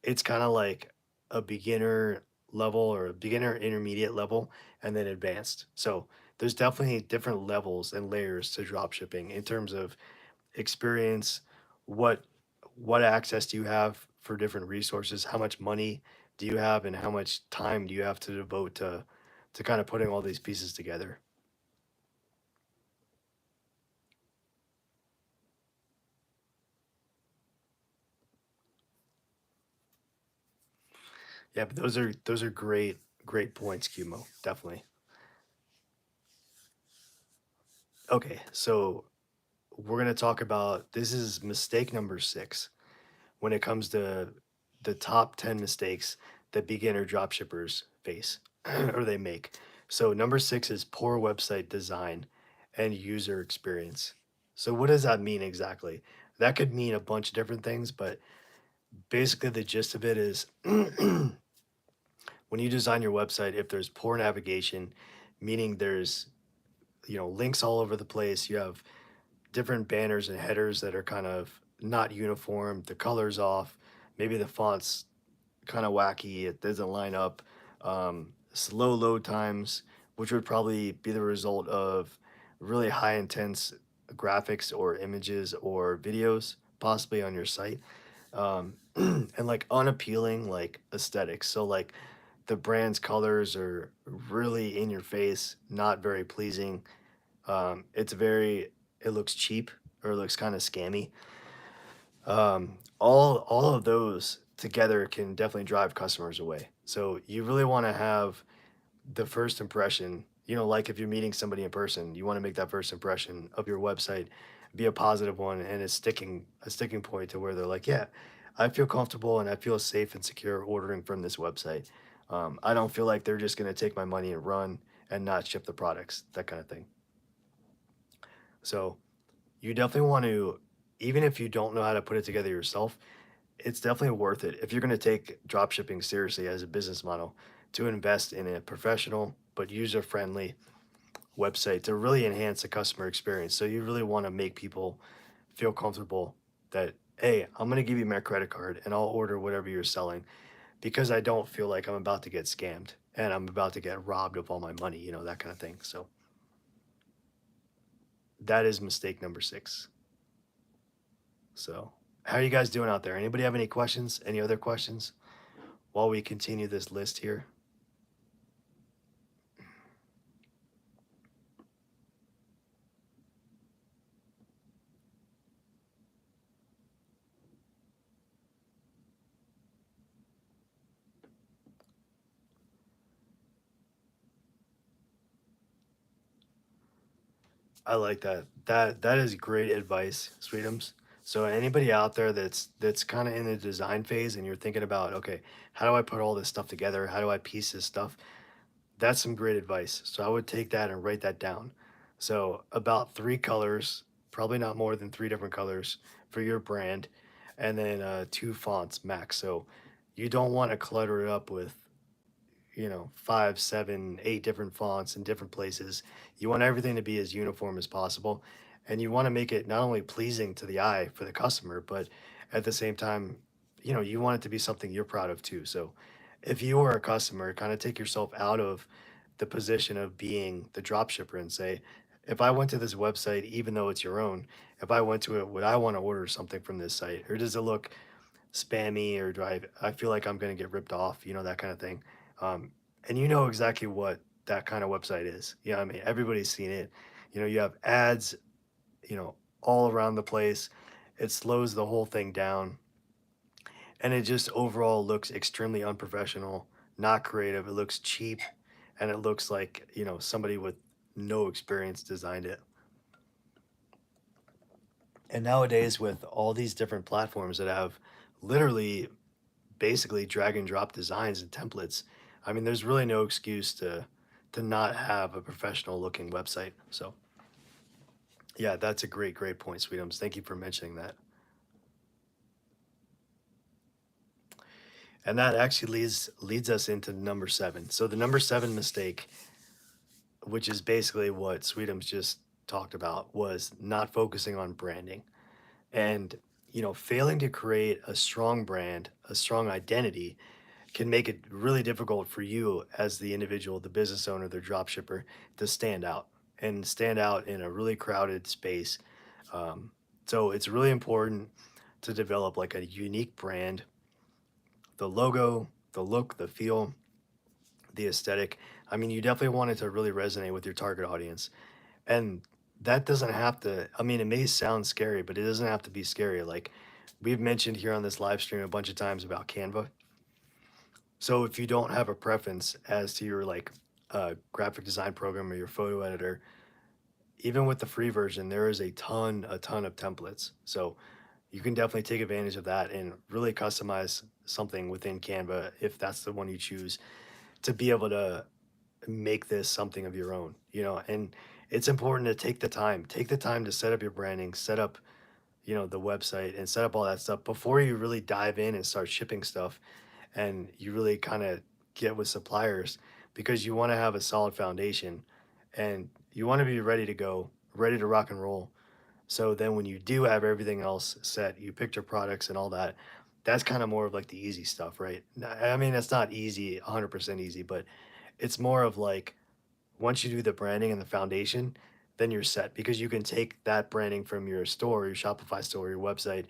it's kind of like a beginner level or a beginner intermediate level and then advanced. So there's definitely different levels and layers to drop shipping in terms of experience, what what access do you have for different resources? How much money do you have, and how much time do you have to devote to kind of putting all these pieces together? Yeah, but those are great points, Qmo. Definitely. Okay, so we're gonna talk about this is mistake number 6 when it comes to the top 10 mistakes that beginner dropshippers face or they make. So number 6 is poor website design and user experience. So what does that mean exactly? That could mean a bunch of different things, but basically the gist of it is when you design your website, if there's poor navigation, meaning there's links all over the place, you have different banners and headers that are kind of not uniform, the colors off, maybe the font's kind of wacky, it doesn't line up, slow load times, which would probably be the result of really high intense graphics or images or videos possibly on your site, and like unappealing like aesthetics. So like the brand's colors are really in your face, not very pleasing. It looks cheap or it looks kind of scammy. All of those together can definitely drive customers away. So you really want to have the first impression, like if you're meeting somebody in person, you want to make that first impression of your website be a positive one and a sticking point to where they're like, yeah, I feel comfortable and I feel safe and secure ordering from this website. I don't feel like they're just going to take my money and run and not ship the products, that kind of thing. So you definitely want to, even if you don't know how to put it together yourself, it's definitely worth it if you're going to take dropshipping seriously as a business model to invest in a professional but user friendly website to really enhance the customer experience. So you really want to make people feel comfortable that, hey, I'm going to give you my credit card and I'll order whatever you're selling because I don't feel like I'm about to get scammed and I'm about to get robbed of all my money, that kind of thing. So that is mistake number 6. So, how are you guys doing out there? Anybody have any questions? Any other questions while we continue this list here? I like that. That is great advice, Sweetums. So anybody out there that's kind of in the design phase and you're thinking about, okay, how do I put all this stuff together? How do I piece this stuff? That's some great advice. So I would take that and write that down. So about 3 colors, probably not more than 3 different colors for your brand, and then 2 fonts max. So you don't want to clutter it up with 5, 7, 8 different fonts in different places. You want everything to be as uniform as possible. And you want to make it not only pleasing to the eye for the customer, but at the same time, you want it to be something you're proud of too. So if you are a customer, kind of take yourself out of the position of being the drop shipper and say, if I went to this website, even though it's your own, if I went to it, would I want to order something from this site? Or does it look spammy or do I feel like I'm going to get ripped off, that kind of thing. And you know exactly what that kind of website is. I mean, everybody's seen it. You have ads, all around the place. It slows the whole thing down. And it just overall looks extremely unprofessional, not creative. It looks cheap and it looks like, somebody with no experience designed it. And nowadays, with all these different platforms that have literally basically drag and drop designs and templates. I mean, there's really no excuse to not have a professional looking website. So yeah, that's a great point, Sweetums. Thank you for mentioning that. And that actually leads us into number 7. So the number 7 mistake, which is basically what Sweetums just talked about, was not focusing on branding and failing to create a strong brand, a strong identity can make it really difficult for you as the individual, the business owner, the drop shipper, to stand out in a really crowded space. So it's really important to develop like a unique brand, the logo, the look, the feel, the aesthetic. I mean, you definitely want it to really resonate with your target audience. And that doesn't have to, I mean, it may sound scary, but it doesn't have to be scary. Like we've mentioned here on this live stream a bunch of times about Canva. So if you don't have a preference as to your like graphic design program or your photo editor, even with the free version, there is a ton of templates. So you can definitely take advantage of that and really customize something within Canva if that's the one you choose to be able to make this something of your own, you know. And it's important to take the time to set up your branding, set up, you know, the website and set up all that stuff before you really dive in and start shipping stuff and you really kind of get with suppliers, because you want to have a solid foundation and you want to be ready to go, ready to rock and roll. So then when you do have everything else set, you picked your products and all that, that's kind of more of like the easy stuff, right? I mean, it's not easy, 100% easy, but it's more of like once you do the branding and the foundation, then you're set because you can take that branding from your store, your Shopify store, your website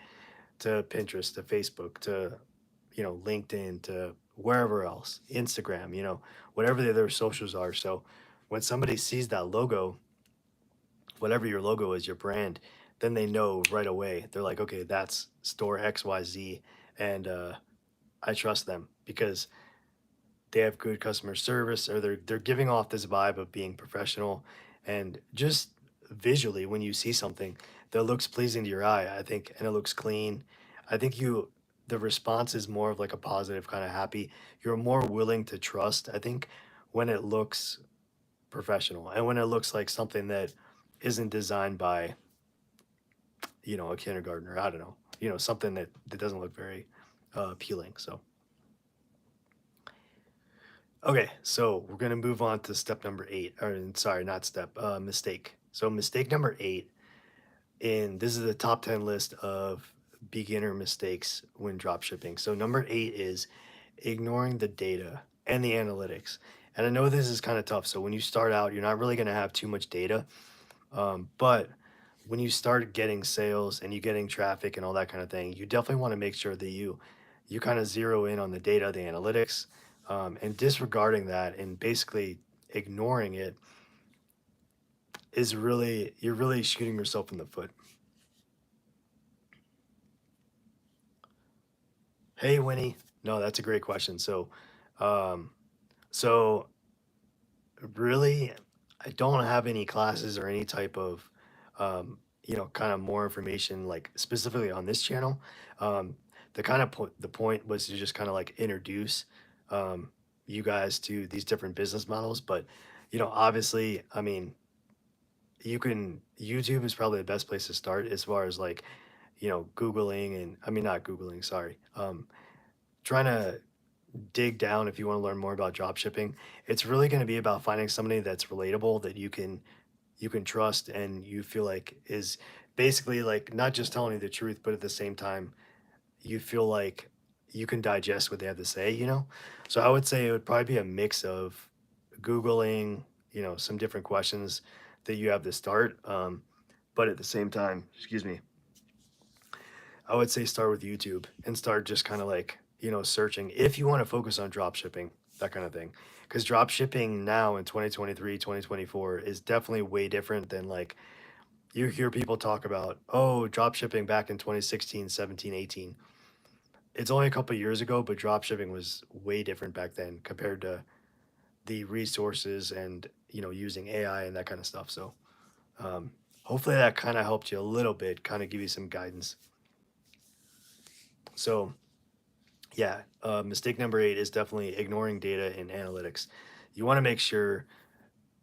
to Pinterest, to Facebook, to, you know, LinkedIn, to wherever else, Instagram, you know, whatever the other socials are. So when somebody sees that logo, whatever your logo is, your brand, then they know right away. They're like, okay, that's store XYZ, and I trust them because they have good customer service, or they're giving off this vibe of being professional, and just visually when you see something that looks pleasing to your eye, I think, and it looks clean, I think you the response is more of like a positive kind of happy. You're more willing to trust, I think, when it looks professional and when it looks like something that isn't designed by, you know, a kindergartner. I don't know, you know, something that doesn't look very appealing. So okay, so we're gonna move on to step number eight, or sorry, not step, mistake. So mistake number eight, and this is the top 10 list of beginner mistakes when drop shipping. So number eight is ignoring the data and the analytics. And I know this is kind of tough. So when you start out, you're not really gonna have too much data, but when you start getting sales and you getting traffic and all that kind of thing, you definitely want to make sure that you kind of zero in on the data, the analytics, and disregarding that and basically ignoring it is really, you're really shooting yourself in the foot. Hey, Winnie. No, that's a great question. Um, so really, I don't have any classes or any type of, you know, kind of more information like specifically on this channel. Um, the point was to just kind of like introduce um, you guys to these different business models. But, you know, obviously, I mean, YouTube is probably the best place to start as far as like, you know, Googling and I mean, not Googling, sorry. Trying to dig down if you want to learn more about drop shipping. It's really going to be about finding somebody that's relatable, that you can trust, and you feel like is basically like not just telling you the truth, but at the same time you feel like you can digest what they have to say, you know. So I would say it would probably be a mix of Googling, you know, some different questions that you have to start, but at the same time, excuse me, I would say start with YouTube and start just kind of like, you know, searching if you want to focus on drop shipping, that kind of thing. Because drop shipping now in 2023, 2024 is definitely way different than like you hear people talk about, oh, drop shipping back in 2016, 17, 18. It's only a couple years ago, but drop shipping was way different back then compared to the resources and, you know, using AI and that kind of stuff. So hopefully that kind of helped you a little bit, kind of give you some guidance. So yeah, mistake number eight is definitely ignoring data and analytics. You want to make sure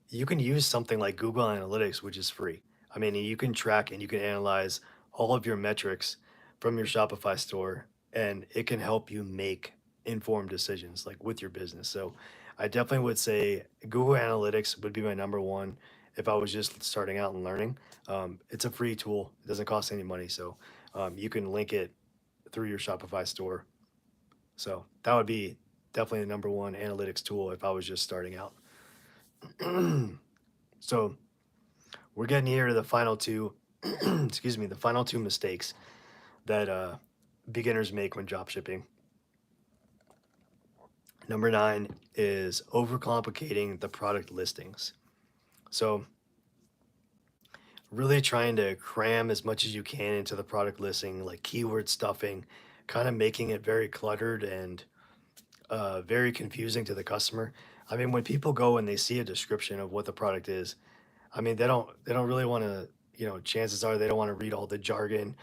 you can use something like Google Analytics, which is free. I mean, you can track and you can analyze all of your metrics from your Shopify store, and it can help you make informed decisions like with your business. So I definitely would say Google Analytics would be my number one if I was just starting out and learning. It's a free tool, it doesn't cost any money. So you can link it through your Shopify store. So that would be definitely the number one analytics tool if I was just starting out. So we're getting here to the final two, excuse me, the final two mistakes. that beginners make when drop shipping. Number 9 is overcomplicating the product listings. So really trying to cram as much as you can into the product listing, like keyword stuffing, kind of making it very cluttered and very confusing to the customer. I mean, when people go and they see a description of what the product is, I mean, they don't really want to, chances are they don't want to read all the jargon,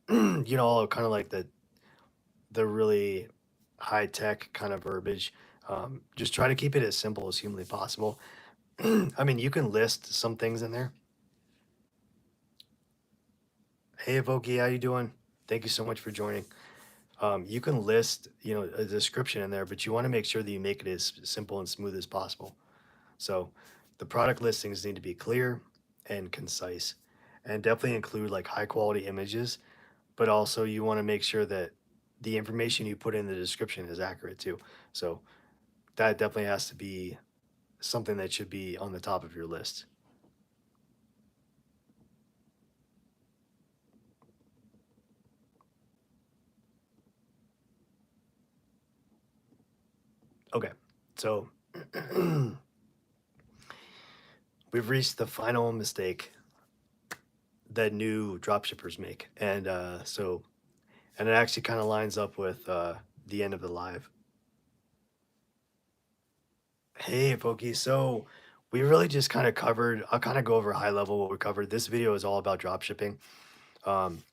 all kind of like the really high tech kind of verbiage. Just try to keep it as simple as humanly possible. I mean, you can list some things in there. Hey, Evoki, how you doing? Thank you so much for joining. You can list, a description in there, but you want to make sure that you make it as simple and smooth as possible. So the product listings need to be clear and concise, and definitely include like high quality images, but also you want to make sure that the information you put in the description is accurate too. So that definitely has to be something that should be on the top of your list. Okay, so we've reached the final mistake that new dropshippers make, and and it actually kind of lines up with the end of the live. Hey, Pokey. So we really just kind of covered. I'll kind of go over high level what we covered. This video is all about dropshipping. Um,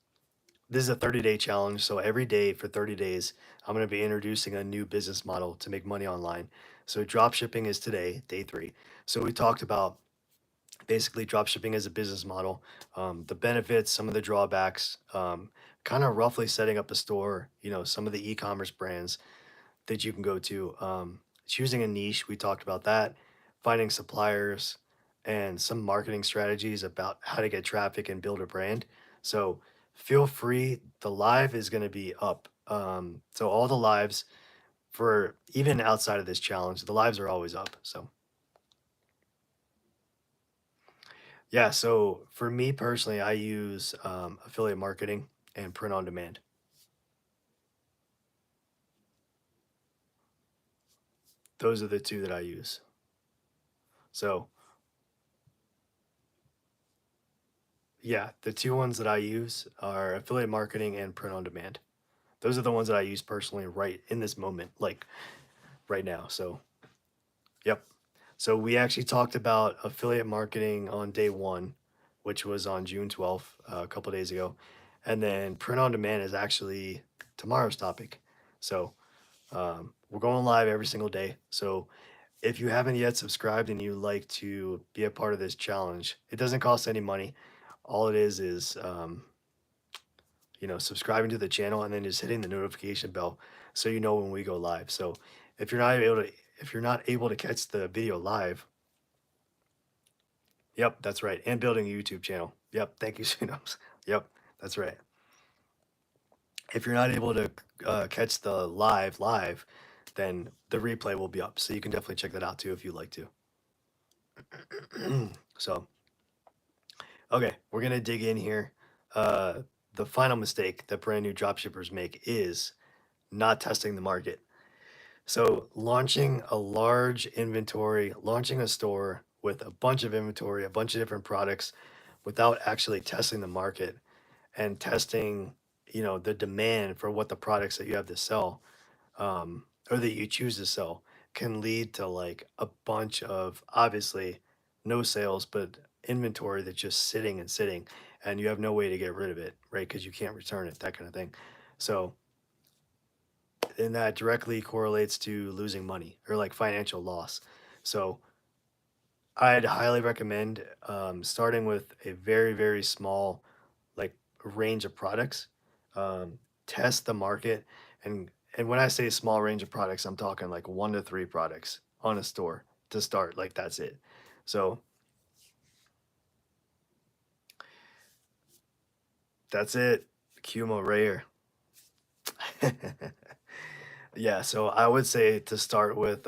this is a 30-day challenge. So every day for 30 days, I'm going to be introducing a new business model to make money online. So dropshipping is today, day 3. So we talked about basically dropshipping as a business model, the benefits, some of the drawbacks, kind of roughly setting up a store, some of the e-commerce brands that you can go to. Choosing a niche, we talked about that, finding suppliers, and some marketing strategies about how to get traffic and build a brand. So feel free. The live is going to be up. So all the lives for even outside of this challenge, the lives are always up. So yeah. So for me personally, I use affiliate marketing and print on demand. Those are the two that I use. So yeah, the two ones that I use are affiliate marketing and print on demand. Those are the ones that I use personally right in this moment, like right now. So, yep. So we actually talked about affiliate marketing on day 1, which was on June 12th, a couple days ago. And then print on demand is actually tomorrow's topic. So, we're going live every single day. So, if you haven't yet subscribed and you like to be a part of this challenge, it doesn't cost any money. All it is subscribing to the channel and then just hitting the notification bell so you know when we go live. So if you're not able to if you're not able to catch the video live, yep, that's right. And building a YouTube channel. Yep, thank you, Sunos. Yep, that's right. If you're not able to catch the live, then the replay will be up. So you can definitely check that out too if you'd like to. So, okay, we're gonna dig in here. The final mistake that brand new dropshippers make is not testing the market. So launching a large inventory, launching a store with a bunch of inventory, a bunch of different products without actually testing the market and testing, the demand for what the products that you have to sell, or that you choose to sell can lead to like a bunch of obviously no sales, but inventory that's just sitting and sitting and you have no way to get rid of it, right? Because you can't return it, that kind of thing. So and that directly correlates to losing money or like financial loss. So I'd highly recommend starting with a very, very small like range of products. Test the market, and when I say small range of products, I'm talking like 1 to 3 products on a store to start. Like that's it. So that's it. Cuma rare. Yeah, so I would say to start with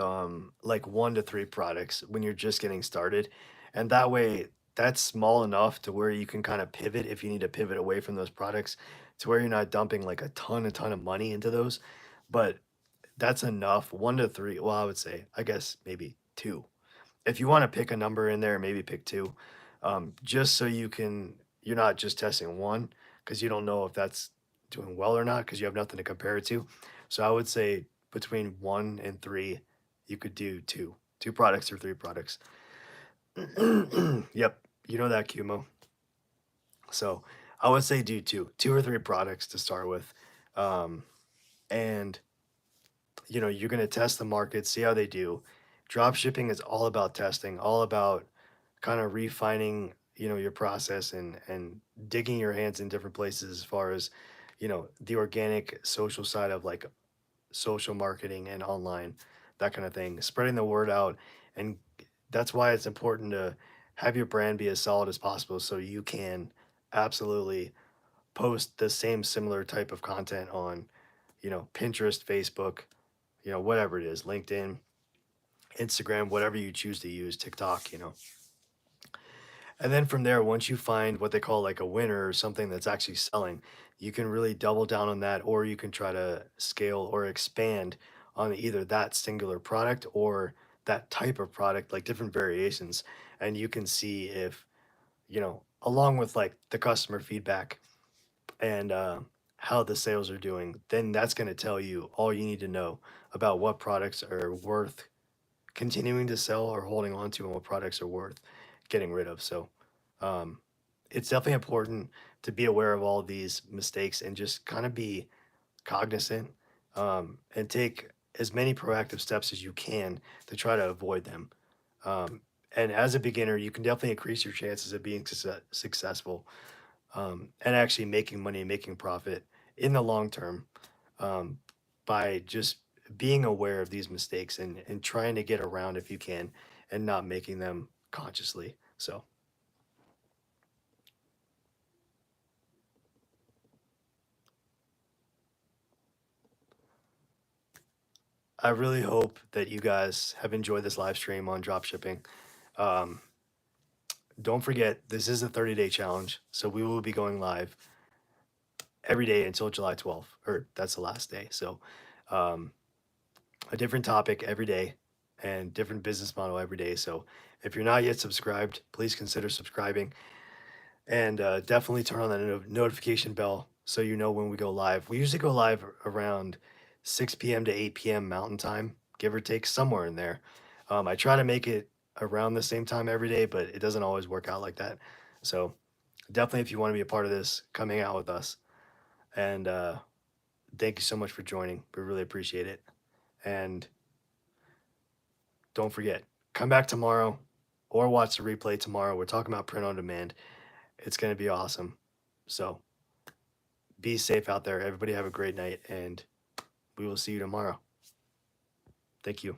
like 1 to 3 products when you're just getting started. And that way that's small enough to where you can kind of pivot if you need to pivot away from those products to where you're not dumping like a ton of money into those. But that's enough. 1 to 3, well, I would say, I guess maybe 2. If you wanna pick a number in there, maybe pick 2, just so you're not just testing 1 because you don't know if that's doing well or not because you have nothing to compare it to. So I would say between 1 and 3, you could do 2 products or 3 products. Yep, you know that, Kumo. So I would say do 2 or 3 products to start with, and you're going to test the market, see how they do. Drop shipping is all about testing, all about kind of refining, your process and digging your hands in different places as far as, the organic social side of like social marketing and online, that kind of thing, spreading the word out. And that's why it's important to have your brand be as solid as possible so you can absolutely post the same similar type of content on, Pinterest, Facebook, whatever it is, LinkedIn, Instagram, whatever you choose to use, TikTok. And then from there, once you find what they call like a winner or something that's actually selling, you can really double down on that, or you can try to scale or expand on either that singular product or that type of product, like different variations. And you can see if, along with like the customer feedback and how the sales are doing, then that's going to tell you all you need to know about what products are worth continuing to sell or holding on to and what products are worth getting rid of. So um, it's definitely important to be aware of all these mistakes and just kind of be cognizant and take as many proactive steps as you can to try to avoid them. Um, and as a beginner, you can definitely increase your chances of being successful and actually making money and making profit in the long term um, by just being aware of these mistakes and trying to get around if you can and not making them consciously. So I really hope that you guys have enjoyed this live stream on dropshipping. Um, don't forget, this is a 30-day challenge. So we will be going live every day until July 12th, or that's the last day. So um, a different topic every day and different business model every day. So if you're not yet subscribed, please consider subscribing and definitely turn on that notification bell so you know when we go live. We usually go live around 6 p.m. to 8 p.m. Mountain Time, give or take somewhere in there. I try to make it around the same time every day, but it doesn't always work out like that. So definitely, if you want to be a part of this, come hang out with us. And thank you so much for joining. We really appreciate it. And don't forget, come back tomorrow or watch the replay tomorrow. We're talking about print on demand. It's going to be awesome. So be safe out there. Everybody have a great night, and we will see you tomorrow. Thank you.